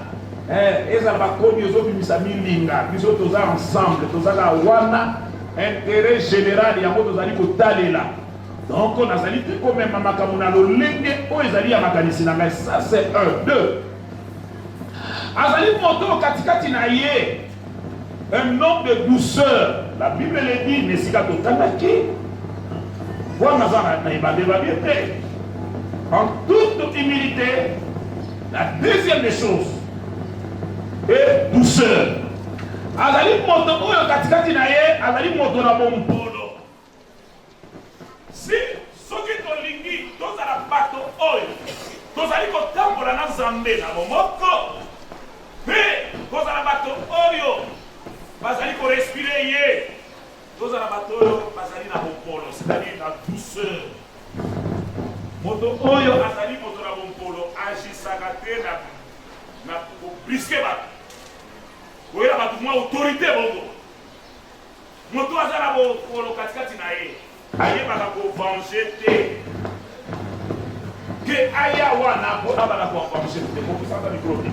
Et ça va connaître les autres misami linga. Nous sommes tous ensemble. Tous wana intérêt général. Il y a d'autres alliés pour taler là. Donc on a sali comme même Mamakamuna le lenge. On est allé à Makanisina. Mais ça c'est un, deux. Azali moto katikati na ye. Un homme de douceur. La Bible le dit, Nesika Totanaki. En toute humilité, la deuxième des choses est douceur. Azali moto oyo katikati na ye, azali moto na bompolo. Si soki tolingi tozala bato oyo, tozali kotambola na Nzambe na bomoko. Pe tozala bato oyo bazali ko respirer ye. Tozala bato oyo bazali na bompolo, c'est-à-dire la douceur. Moto oyo azali moto na bompolo agisaka te na briske bato. Oyo bato mwa autorité bongo. Moto azala bompolo katikati na ye. Ayebaka ko venger te. Que aya wana ko abala ko venger te. Ko kusaka micro te.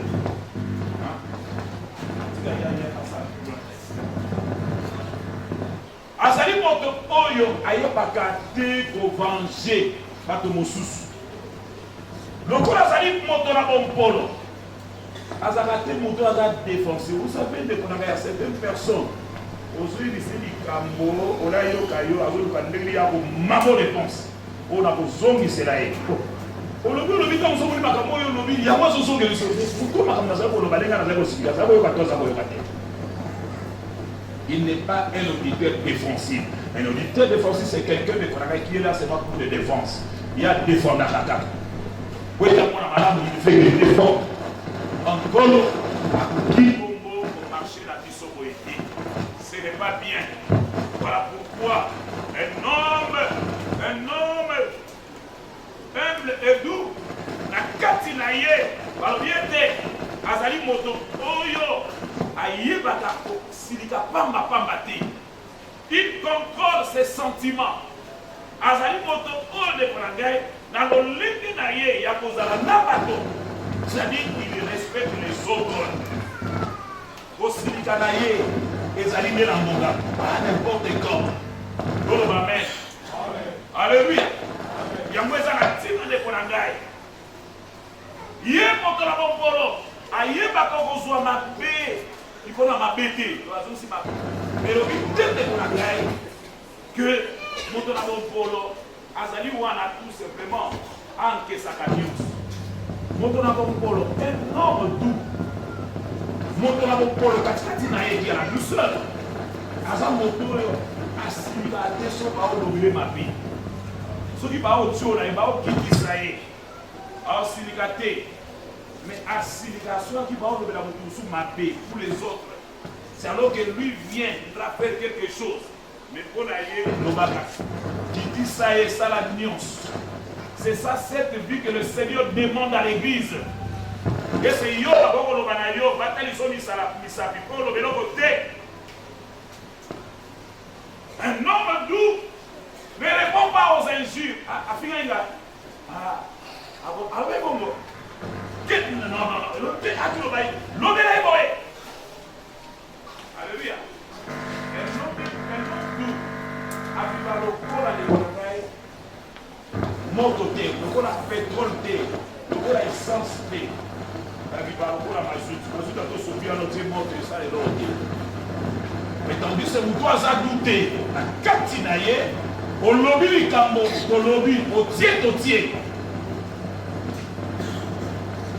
Azali moto oyo ayebaka te ko venger bato mosusu. Lokola azali moto na bompolo. Azaka te moto aza défensé. Vous savez, il y a certaines personnes Aujourd'hui, c'est du Cambo, on a eu au Caillou, à vous, il y a une maman réponse. On a besoin de cela. On a vu le vide, on s'en fout, il y a moi, ce sont des choses. Il n'est pas un auditeur défensif. Un auditeur défensif, c'est quelqu'un qui est là seulement pour de défense. Il y a défendre la carte. Oui, il y a mon madame, il fait des défenses. En Colo, à Kibombo, pour marcher la Tissoboété. Ce n'est pas bien. Voilà pourquoi un homme humble et doux, la Katinaye, Balobiete, Azali Moto, Oyo, Ayebata, Silika Pamba Pambati. Il contrôle ses sentiments. Azali Moto, Oyo de Prangai, dans le Lindinaye, Yakozala Nabato. C'est-à-dire qu'il respecte les autres. Au Silika Naye, Ezali Nelangonga, pas n'importe quoi. Dolo Amen. Alléluia. Yamweza na tima de Prangai. Yé moto la bombolo. Aye bako kozwa mabe. Ikona mabete. Wazusi mabe. Mais le but de Prangai que moto la bombolo azali wana tout simplement anke sakanius. Moto la bombolo énorme tout. Moto la bombolo katikati na yeki la douceur. Aza moto yo asimika teso ba olobile mabe. Ce qui va au-dessus, il va au Israël. À Silicate. Mais à Silication qui va au la sous ma paix pour les autres. C'est alors que lui vient, il rappelle quelque chose. Mais pour aller le bagage. Qui dit ça et ça la nuance. C'est ça cette vie que le Seigneur demande à l'église. Et c'est yo d'abord le banayo, bataille ils sont mis à la misapi pour le vélo côté. Un homme doux. Ne réponds pas aux injures. Afinga. Avec Bongo. Non. Alléluia. Un homme doux. Aviva le corps à l'évangile. Mototé, le corps à pétrole, le corps à essence. Aviva le corps à mazout. Mazout a tout sauvé à notre mort et ça est l'autre. Mais tandis que vous dois douter. La Katinaye. Au lobby du Cambo, au lobby, au tiers.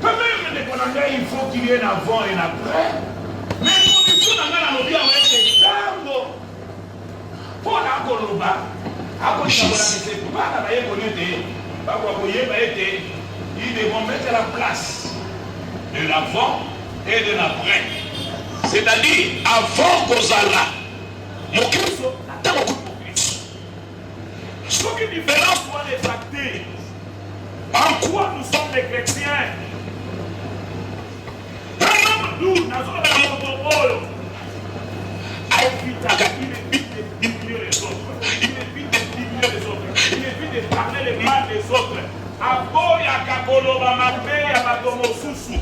Quand même, il faut qu'il y ait un avant et un après. Mais la condition dans la lobby avec les Cambo. Pour la Coloba, ils devront mettre la place de l'avant et de l'après. C'est-à-dire, avant Kozala, mon Christ, ce qui est différent soit les actés. En quoi nous sommes des chrétiens? Un homme doux, nous sommes dans notre rôle. Il évite de diminuer les autres. Il évite de parler les mal des autres. Aboya Kakolo Bamabé Abatomo Susu.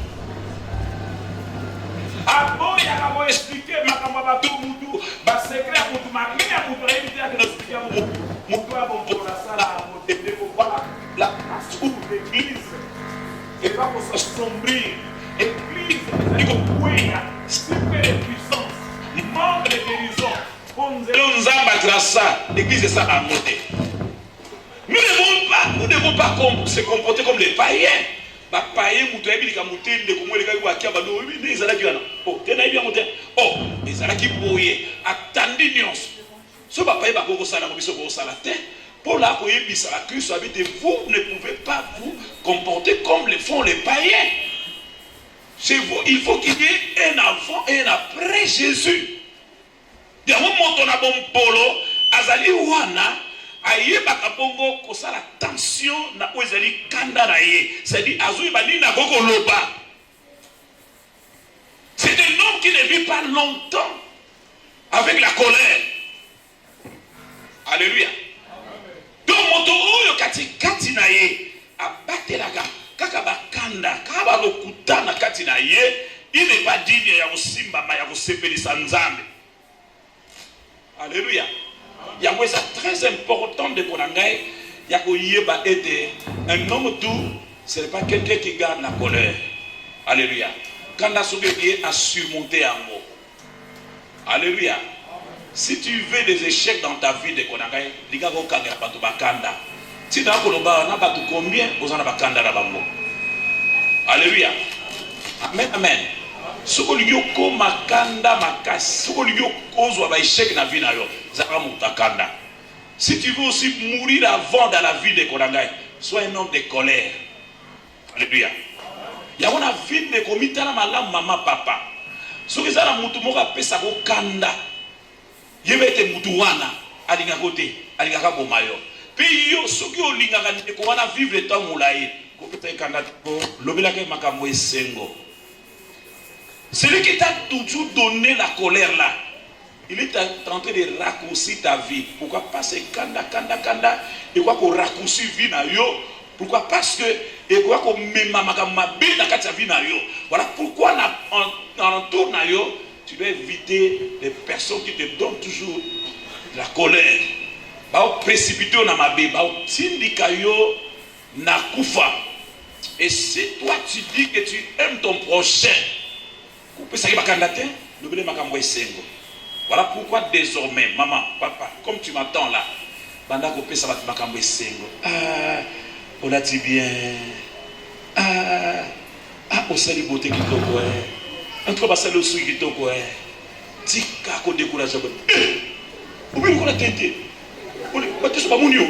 Aboya Kabo expliquer Makamabatu Moutou. Bas secret à Moutou Makini à Moutou. Éviter à que nous expliquions à Moutou. Pourquoi bon pour la salle à modérer pour voir la place l'église et pas pour s'assombrir. L'église, c'est super puissance, membre de guérison. L'église est ça à monter. Nous ne devons pas se comporter comme les païens. Les païens, ils ont monté, les Congolais, les Gagouakia, les Zalakiana. Oh, t'es naïf à monter. Oh, les Zalaki bouillés, attendez nuance. Ce n'est pas pour la vous ne pouvez pas vous comporter comme le font les païens. Chez vous, il faut qu'il y ait un avant et un après Jésus. De moment on a bon polo, azali wana, aye bakabongo kosa la tension na ozali kanda na ye. C'est-à-dire azui bani na goko loba. C'est un homme qui ne vit pas longtemps avec la colère. Alléluia. Donc moto oyo kati na ye abatelaka kaka bakanda kaba lokutana kati na ye, il n'est pas digne ya kosimba ma ya kosepelisa nzambe. Alléluia. Il y a ça très important de konangai ya koyeba ete un homme doux, ce n'est pas quelqu'un qui garde la colère. Alléluia. Quand la soupe est à surmonter en mot. Alléluia. Si tu veux des échecs dans ta vie de Konangai, les gars vont kanga bato bakanda. Si tu as koloba na bato combien aux en bakanda la bango. Alléluia. Amen amen. Soko lioko makanda makasi. Soko lioko ozwa ba échec na vie na yo. Zaka mutakanda. Si tu veux aussi mourir avant dans la vie de Konangai, sois un homme de colère. Alléluia. Ya wana vie de komita na malamu mama papa. Soki zala mutu moka pesa ko kanda. Yebete mutu wana alinga kote alinga boma yo pe yo soki olingaka ndeko wana vivre temps molayi ko peta kanda ko lobela ke makambo esengo. Celui qui t'a toujours donné la colère là, il est en train de raccourcir ta vie. Pourquoi parce que kanda et quoi qu'on raccourcir vie na yo. Pourquoi parce que et quoi qu'on met makambo mabe na kati vie na yo. Voilà pourquoi en tour na yo. Tu dois éviter les personnes qui te donnent toujours la colère. Bao précipité na mabe, bao tindika yo na kufa. Et si toi tu dis que tu aimes ton prochain, voilà pourquoi désormais, maman, papa, comme tu m'attends là, banda ko pesa bat makambo esengo. Ah, on a dit bien. Ah, on sali beauté qui toko entre basalo sui qui toko tika ko décourager ba. Obi ko la tente. Obi ko te so ba munio.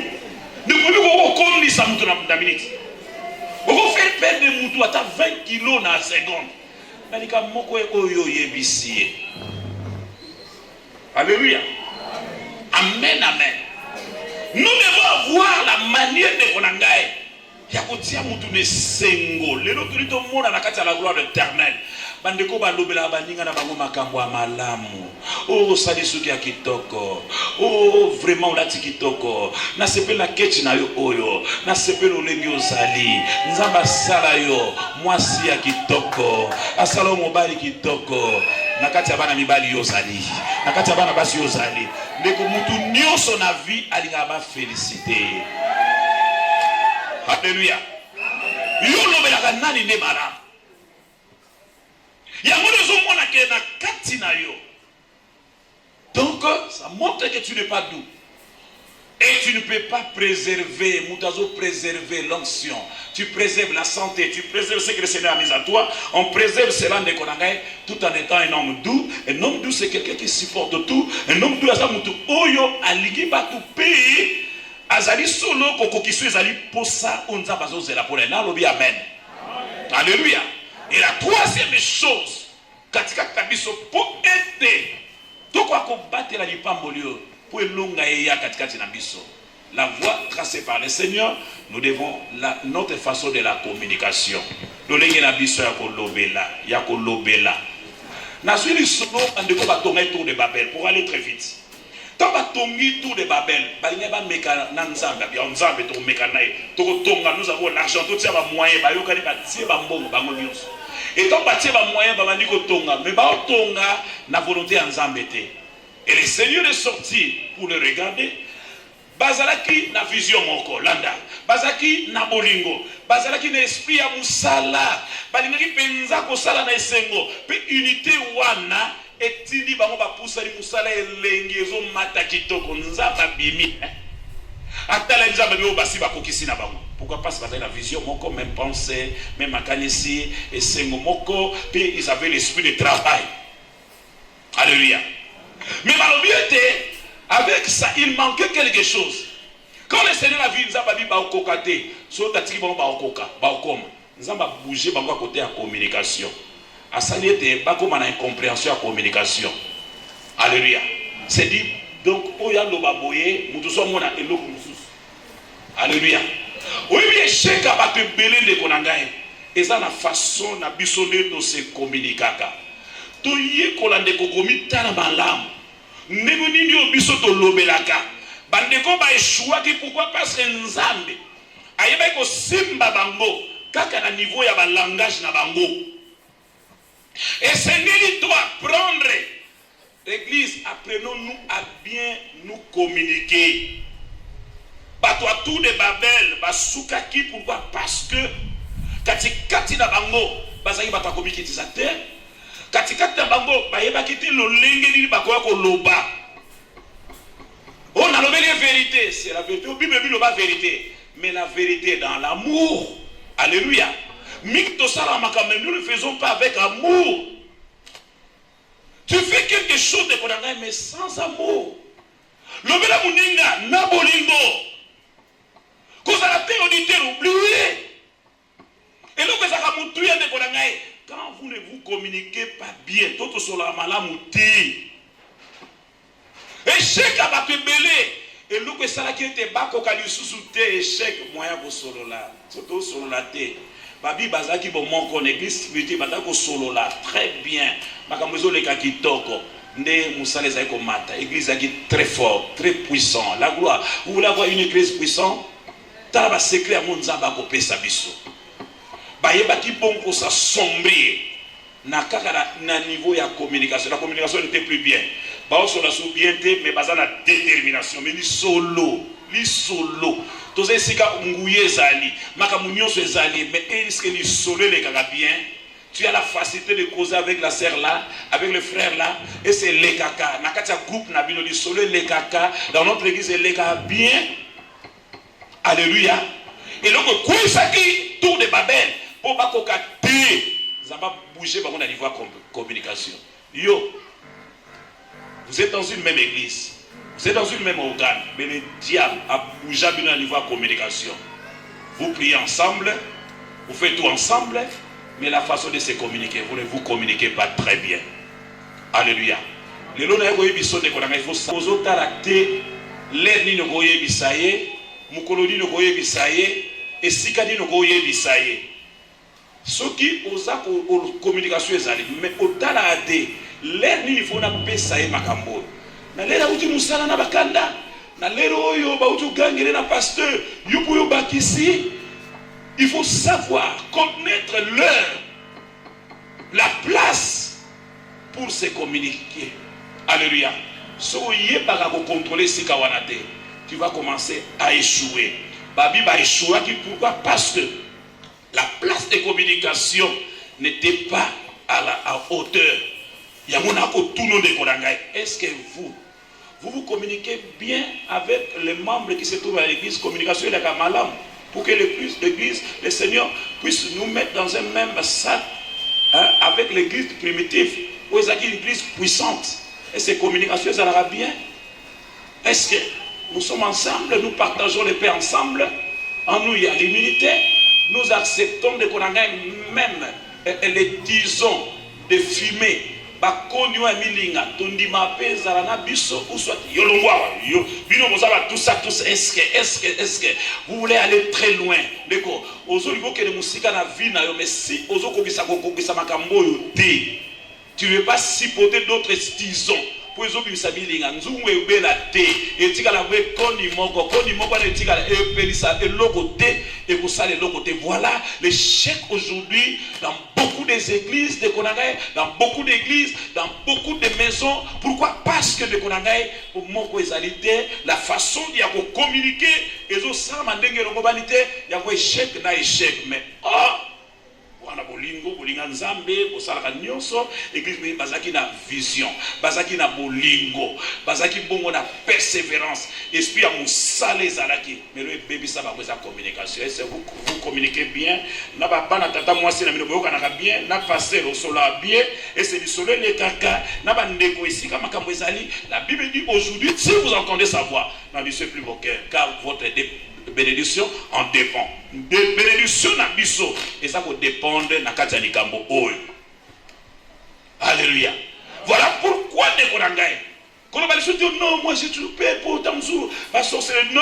Ne ko ko ni sa mutu na minute. On faire perdre mutu ata 20 kilos na seconde. Malika moko oyo yebisi. Alléluia. Amen, amen. Nous devons avoir la manière de Konangai. Yakotia mutu ne sengo. Le l'autorité au monde na kati la gloire éternelle. Bandeko balobela baninga na bango makambo ya malamu. Oh sali suki ya kitoko. Oh vraiment la tikitoko. Na sepela kechi na yo oyo. Na sepela olengi ozali. Nzamba sala yo mwasi ya kitoko. Asala mobali kitoko. Na kati ya bana mibali yo zali. Na kati ya bana basi yo zali. Ndeko mutu nyonso na vie alinga ba féliciter. Alléluia. Yo lobelaka nani ne malamu. Donc, ça montre que tu n'es pas doux. Et tu ne peux pas préserver, Moutazo préserver l'onction. Tu préserves la santé, tu préserves ce que le Seigneur a mis à toi. On préserve cela de Konangai tout en étant un homme doux. Un homme doux, c'est quelqu'un qui supporte tout. Un homme doux, c'est un oyo aligi batu pays. Azali solo koko kisu ezali posa onza bazo zela pour les nalobi amen. Alléluia. Et la troisième chose, katika kabiso pour aider, donc à combattre la lipambolio pour longa ya katika tinabiso. La voie tracée par le Seigneur, nous devons notre façon de la communication. Nous lengi na biso ya kolobela. Na suili solo andeko batonga tour de Babel pour aller très vite. Tant batongi tour de Babel, balinga ba meka na nzambe, ya nzambe to meka na to tonga nous avons l'argent tout ça ba moyen ba yokani ba tie ba mbongo ba ngonyonso. Et tant batie ba moyen ba mandiko tonga, mais ba tonga na volonté en nzambe te. Et le Seigneur est sorti pour le regarder. Bazalaki na vision moko landa. Bazalaki na bolingo. Bazalaki na esprit ya musala. Balingaki penza ko sala na esengo. Pe unité wana etindi bango ba pusali musala elengi ezo mata kitoko nzamba bimi. Atala nzamba bio basi ba kokisi na bango. Pourquoi pas parce que la vision moko, même pensée, même makanisi et sengo moko, puis ils avaient l'esprit de travail. Alléluia. Mais malheureusement, avec ça, il manquait quelque chose. Quand le Seigneur a vu Nzamba dit baokokate, so tatiki bango baokoka, baokoma. Nzamba bouger bango à côté en communication. À ça il était pas comme une incompréhension en communication. Alléluia. C'est dit donc oya loba boye, mutu so mona eloko mususu. Alléluia. Oui, bien, cheka ba te belé de Konangai. Et ça la façon na bisonné de se communiquer. To yé kolande kokomi tana malam. Nebo nini o bisoto lobelaka. Bandeko ba échoua ki pourquoi parce que nzambe. Ayeba ko simba bango kaka na niveau ya ba langage na bango. Et Seigneur doit apprendre. L'église, apprenons-nous à bien nous communiquer. Bato à tout de Babel, basukaki pourquoi? Parce que katikati na bango bazaki bato komikitisateur, katikati na bango bayeba kiti lolenge nini bakoya ko loba. On a nommé les vérités, c'est la vérité. Au Bible, la vérité. Mais la vérité est dans l'amour. Alléluia. Nous ne le faisons pas avec amour. Tu fais quelque chose de Kodanga, mais sans amour. Lobela Muninga, Nabolingo. Quand ça la périodité, oubliez. Et là, quand vous ne vous communiquez pas bien, tout sur la malamouti. Échec à battre belé. Et nous que ça qui était bas au calice sous échec moyen pour solo là. Surtout solo la té. Babi bazaki bon mon qu'on église spirituelle batako solo là très bien. Makamuzo le kakitoko. Nde musale za ko mata. Église qui très fort, très puissant. La gloire. Vous voulez avoir une église puissante? Tala ba secret à mon nzamba ko pesa biso. Bayeba ki bon ko ça sombrer. Na kaka na niveau ya communication. La communication n'était plus bien. Bah sur la sobriété mais basé la détermination mais ni solo tous ces sika ngouye zali makamunyo se zali mais est-ce que ni solo les kaka bien tu as la facilité de causer avec la sœur là avec le frère là et c'est les kaka na katia groupe na bino ni solo les kaka dans notre église les kaka bien alléluia et donc quoi ça qui tour de Babel pour pas koka té ça va bouger par contre à niveau communication yo. Vous êtes dans une même église, vous êtes dans une même organe, mais le diable a bougé à un niveau de communication. Vous priez ensemble, vous faites tout ensemble, mais la façon de se communiquer, vous ne vous communiquez pas très bien. Alléluia. Les lois de l'Église de Kodanga, il faut savoir que vous avez l'air ni no goye bisaye, mukoloni no goye bisaye, et sikadi no goye bisaye. Ce qui osa communication est allé, mais au talade. L'air ni faut na pesa e makambo na lera uti musala na bakanda na lero oyo ba uti gangere na pasteur yupu yo bakisi il faut savoir connaître l'heure la place pour se communiquer alléluia so yeba ka contrôler sika wanate tu vas commencer à échouer babi ba échouer pourquoi parce que la place de communication n'était pas à hauteur. Est-ce que vous communiquez bien avec les membres qui se trouvent à l'église? Communication est malam pour que l'église, le Seigneur puisse nous mettre dans un même sac avec l'église primitive ou une église puissante. Et ces communications, ça ira bien. Est-ce que nous sommes ensemble, nous partageons les paix ensemble? En nous, il y a l'humilité. Nous acceptons de même les tisons de fumée. Bakonyo amilinga tondima peza na biso ou soit yolongwa yo bino mozaba tout ça est-ce que vous voulez aller très loin d'accord ozoli ko kele musika na vie na yo mais si ozoko kokisa makambo yo te tu ne veux pas supporter d'autres tisons pour ezobimisa bilinga nzungu ebela te etikala we koni moko na etikala epelisa eloko te et pour ça les côté voilà l'échec aujourd'hui dans beaucoup des églises de Konangaï, dans beaucoup d'églises, dans beaucoup de maisons. Pourquoi? Parce que de Konangaï, pour mon coésalité, la façon d'y avoir communiqué, et zo ça mandenge l'ongobalité, il y a échec na échec, mais wana bolingo bolinga nzambe bosala nyonso église mais bazaki na vision bazaki na bolingo bazaki bongo na persévérance esprit ya musale zalaki mais le bébé ça va vous communication est-ce que vous communiquez bien na baba na tata mwasi na mino boyoka na bien na passer au sola bien et c'est du soleil les kaka na bandeko ici comme makambo ezali la Bible dit aujourd'hui si vous entendez sa voix n'abaissez plus vos cœurs car votre bénédiction en dépend. De bénédiction na biso et ça peut dépendre na kati ya likambo oyo. Alléluia. Voilà pourquoi de Konangaï. Quand on dit non, moi j'ai tout payé pour Tamzou, la sorcellerie non.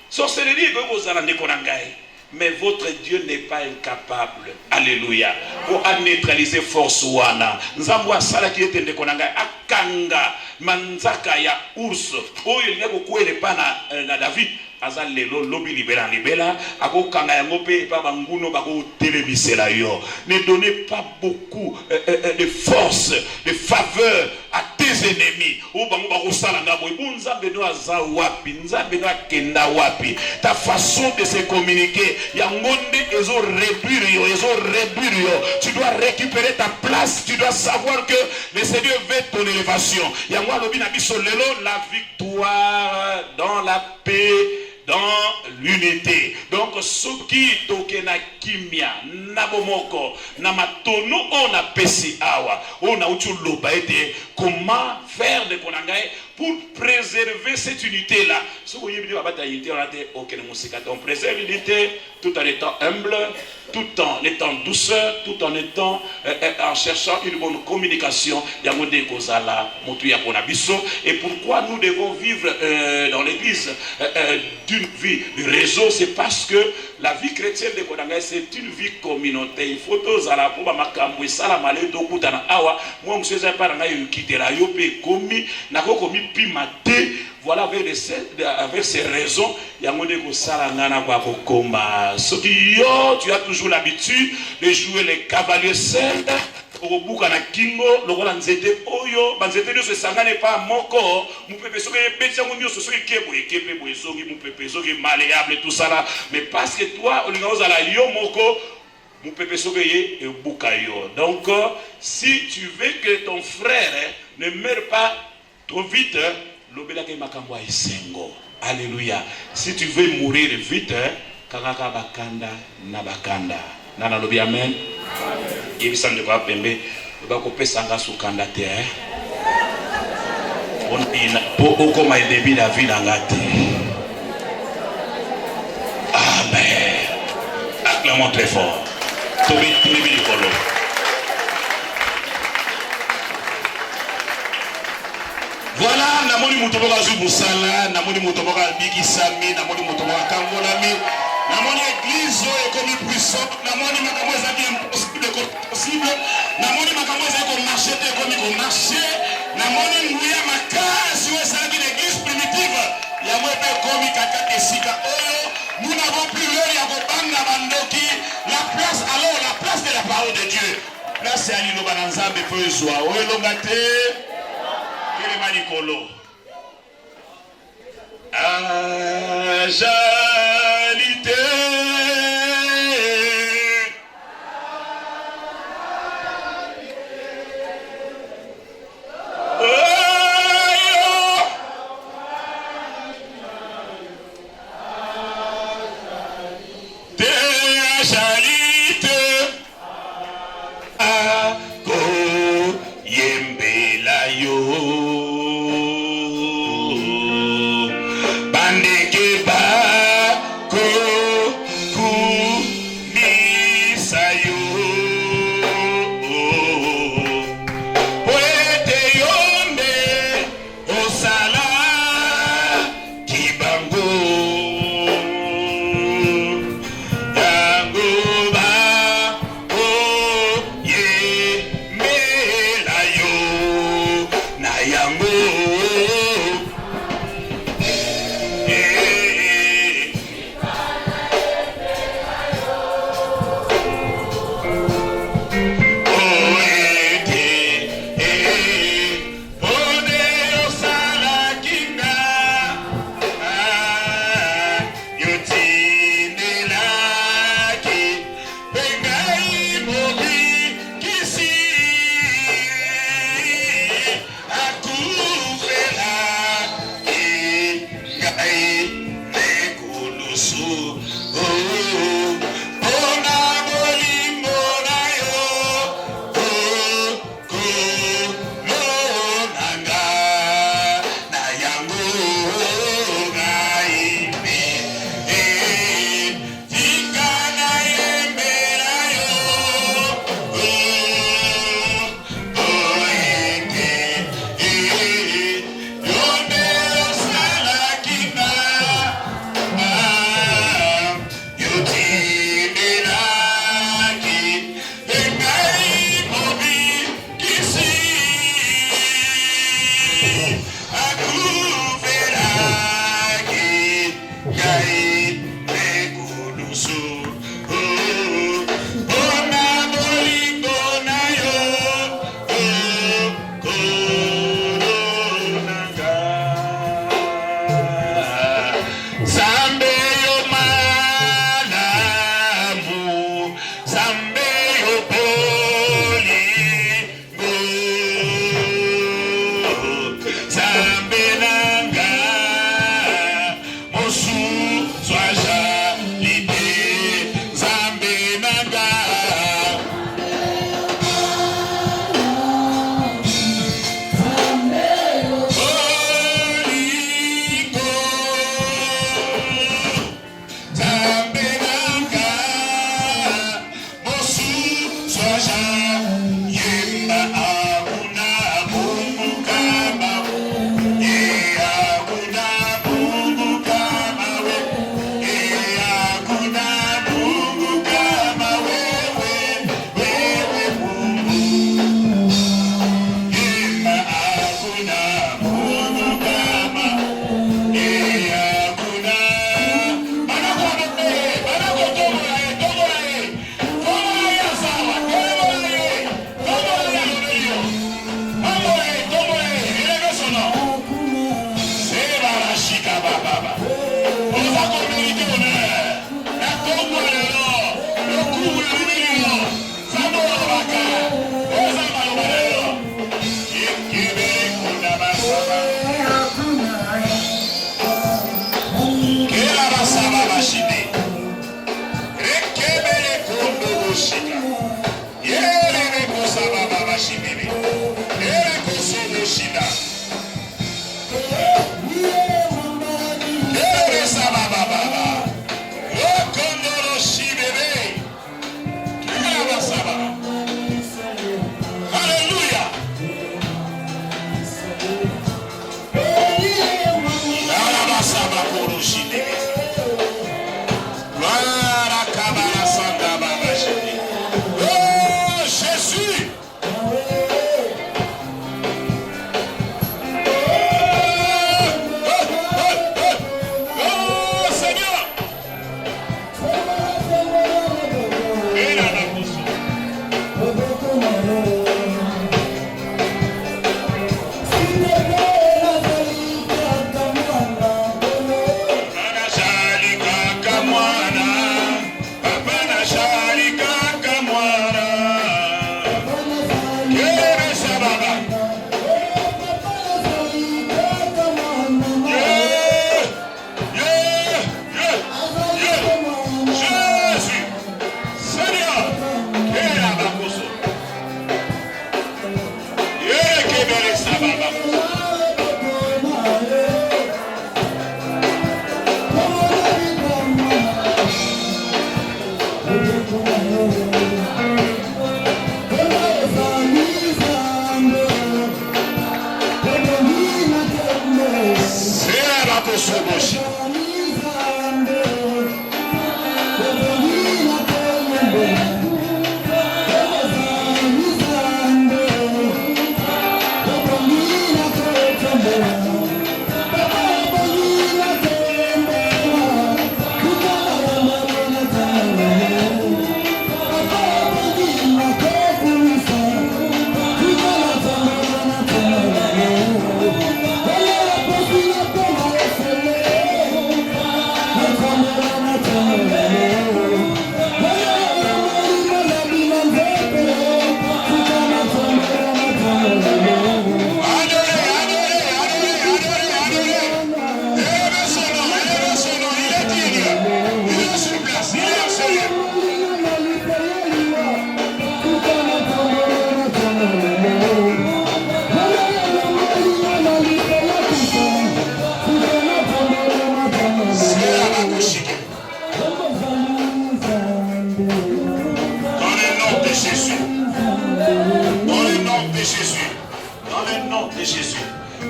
Sorcellerie est que vous allez de Konangaï. Mais votre Dieu n'est pas incapable. Alléluia. Pour neutraliser force wana. Nzambo asala ki ete de Konangaï akanga manzaka ya ours. Oyo ngako kwele pa na David. Azal lelo lobi libela ako kanga yango pe pa banguno bako télévisela yo. Ne donnez pas beaucoup de force, de faveur à mes ennemis. Ou bango salanga boy nzambe no aza wapi, nzambe no akenda wapi. Ta façon de se communiquer, yangonde ezo réduire yo. Tu dois récupérer ta place, tu dois savoir que le Seigneur veut ton élévation. Yango alobi na biso lelo la victoire dans la paix, dans l'unité. Donc soki toke na kimia na bomoko na matono on a pesi awa on a utu loba ete comment faire de konangae pour préserver cette unité là. Ce que vous avez dit, on préserve l'unité tout en étant humble, tout en étant douceur, tout en étant en cherchant une bonne communication. Et pourquoi nous devons vivre dans l'église d'une vie de réseau, c'est parce que la vie chrétienne de Konanga, c'est une vie communautaire. Il faut tous à la pour makambo sala malé do kutana awa moi monsieur Zapara na yukitela yo pe komi na ko komi pimate. Voilà avec ces raisons yangonde ko sala ngana kwa kokoma. Soki yo tu as toujours l'habitude de jouer les cavaliers celtes obuka na kingo lokola nzete oyo banzete nyo se sangane pa moko mupepe soki betia ngo nyo soki kebo ekepe boezogi mupepe soki malléable tout ça là, mais parce que toi olinga la yo moko mupepe soki ye ebuka yo. Donc si tu veux que ton frère ne meure pas trop vite, lobela ke makambo esengo. Alléluia. Si tu veux mourir vite, kakaka bakanda na bakanda. Nana lobi amen. Et puis ça ne va pas pembe. Va couper sanga sous kanda te. On dit pour comment il début la vie dans la terre. Amen. Acclamons très fort. Tobi du colo. Voilà, namoni mutoboka zubusala, namoni mutoboka bikisami, namoni mutoboka kangolami, namoni église ekomi puissante, namoni makambo ezali impossible possible, namoni makambo ezali marcher te ekomi ko marcher, namoni nguya makasi ezali l'église primitive, yango pe ekomi kaka esika oyo, nous n'avons plus l'heure ya kobanga bandoki, la place alors la place de la parole de Dieu. Place ya liloba na Nzambe po ezwa, oyo longate Manicolo. Agalité.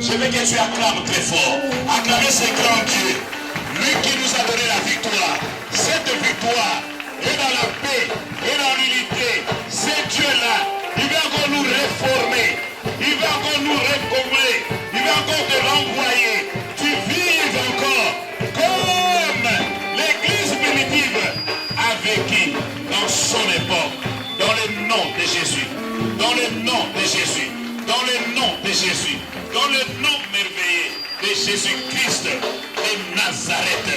Je veux que tu acclames très fort. Acclamez ce grand Dieu. Lui qui nous a donné la victoire. Cette victoire est dans la paix et dans l'unité. C'est Dieu-là. Il va encore nous réformer. Il va encore nous recombler. Il va encore te renvoyer. Tu vives encore comme l'église primitive a vécu dans son époque. Dans le nom de Jésus. Dans le nom de Jésus. Dans le nom de Jésus. Dans le nom merveilleux de Jésus-Christ de Nazareth,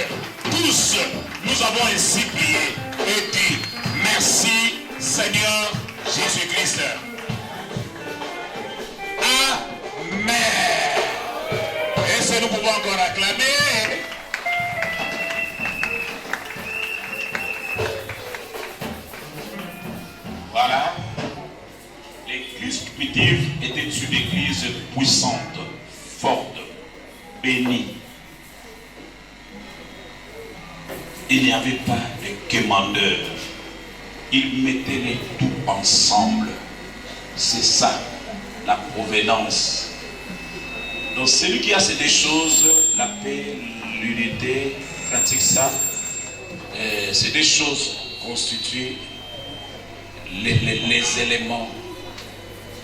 tous nous avons ainsi prié et dit merci Seigneur Jésus-Christ. Amen. Est-ce que nous pouvons encore acclamer? Voilà. L'église primitive était une église puissante, forte, bénie. Il n'y avait pas de commandeur. Ils mettaient les tout ensemble. C'est ça, la provenance. Donc celui qui a ces deux choses, la paix, l'unité, pratique ça, ces deux choses constituent les éléments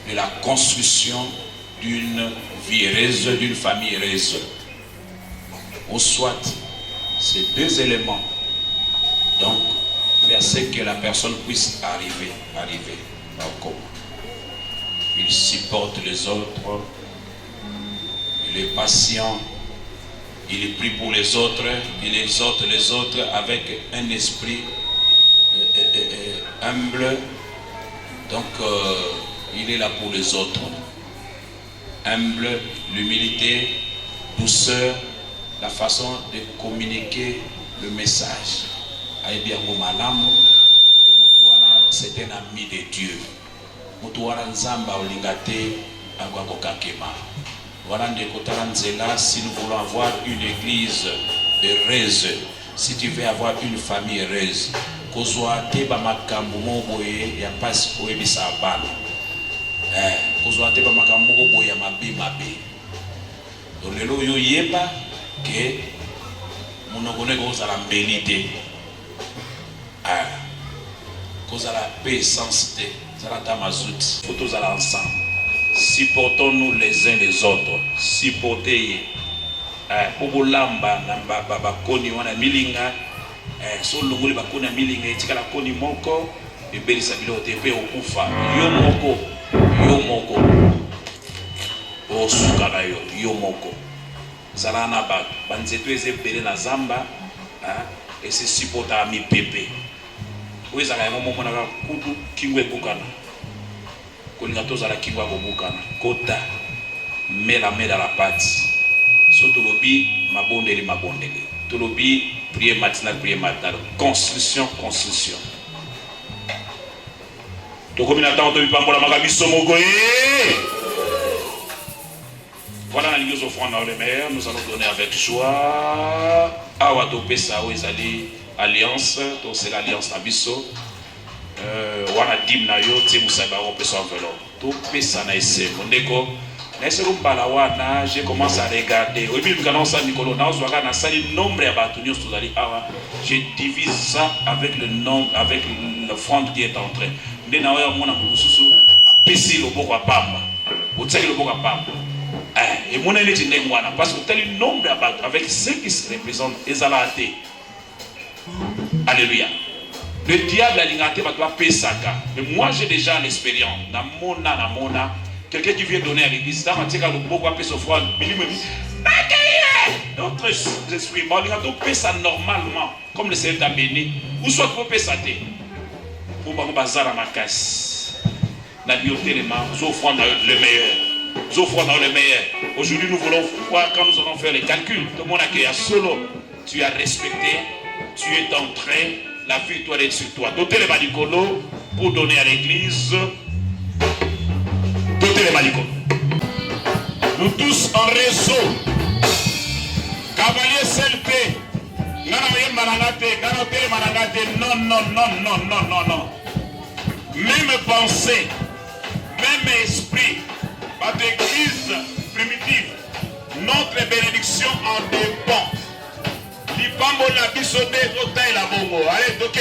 de la construction d'une vie heureuse, d'une famille heureuse. Ou soit ces deux éléments, donc, vers ce que la personne puisse arriver. Comment? Il supporte les autres, il est patient, il prie pour les autres, il exhorte les autres avec un esprit humble. Donc, il est là pour les autres. Humble, l'humilité, douceur, la façon de communiquer le message. C'est un ami de Dieu. Si nous voulons avoir une église heureuse, si tu veux avoir une famille heureuse, kozwate ba makambo ko ya mabe donc lelo yo yeba ke monokone ko za la mbelité kozala paix sans te zala ta mazout faut tous aller ensemble, supportons-nous les uns les autres, supportez obolamba na baba koni wana milinga so longoli bakoni milinga etikala koni moko ebelisa bilote pe okufa yo moko osuka na yo moko zala na banzeto ezebele na zamba ese supporta mi pepe oyezaka yango momonaka kutu kingo ebukana kolinga tozala kingo akobukana kota mela la pati so tolobi mabondeli tolobi prier matinal construction tokomi na temps tobipambola makabiso moko voilà la ligue aux offrandes dans les mers, nous allons donner avec joie. Awa topesa o ezali alliance, donc c'est l'alliance Nabiso. Wana dim na yo te musaba on pesa enveloppe. Topesa na ese mondeko. Na ese rumbala wana, j'ai commencé à regarder. Au début quand on s'est Nicolas, na ozwaka na sali nombre ya batu nyonso tozali awa. Je divise ça avec le nombre, avec l'offrande qui est entrée. Ndena oya mona mususu pesi loboko pamba. Otsaki loboko pamba. Et mon élite n'est pas parce que tel nombre avec ceux qui se représentent ezalate. Alléluia. Le diable a l'ingate va toi pesaka. Mais moi j'ai déjà l'expérience. Na mona quelqu'un qui vient donner à l'église, dans matika le beaucoup à peso froid, il me dit Notre esprit, bon, on fait ça normalement, comme le Seigneur t'a béni, ou soit vous faites ça. Pour que bazar à ma casse. La beauté les mains, nous offrons le meilleur. Nous offrons le meilleur. Aujourd'hui, nous voulons voir quand nous allons faire les calculs. Tout le monde a qui a solo. Tu as respecté, tu es entré, la victoire est sur toi. Dotez les malicolo pour donner à l'église. Dotez les malicolo. Nous tous en réseau. Cavalier CLP. Non, non, non, non, non, non, non. Même pensée, même esprit, pas d'église primitive. Notre bénédiction en dépend. L'ibambo la bisode, l'hôtel la bongo. Allez, ok.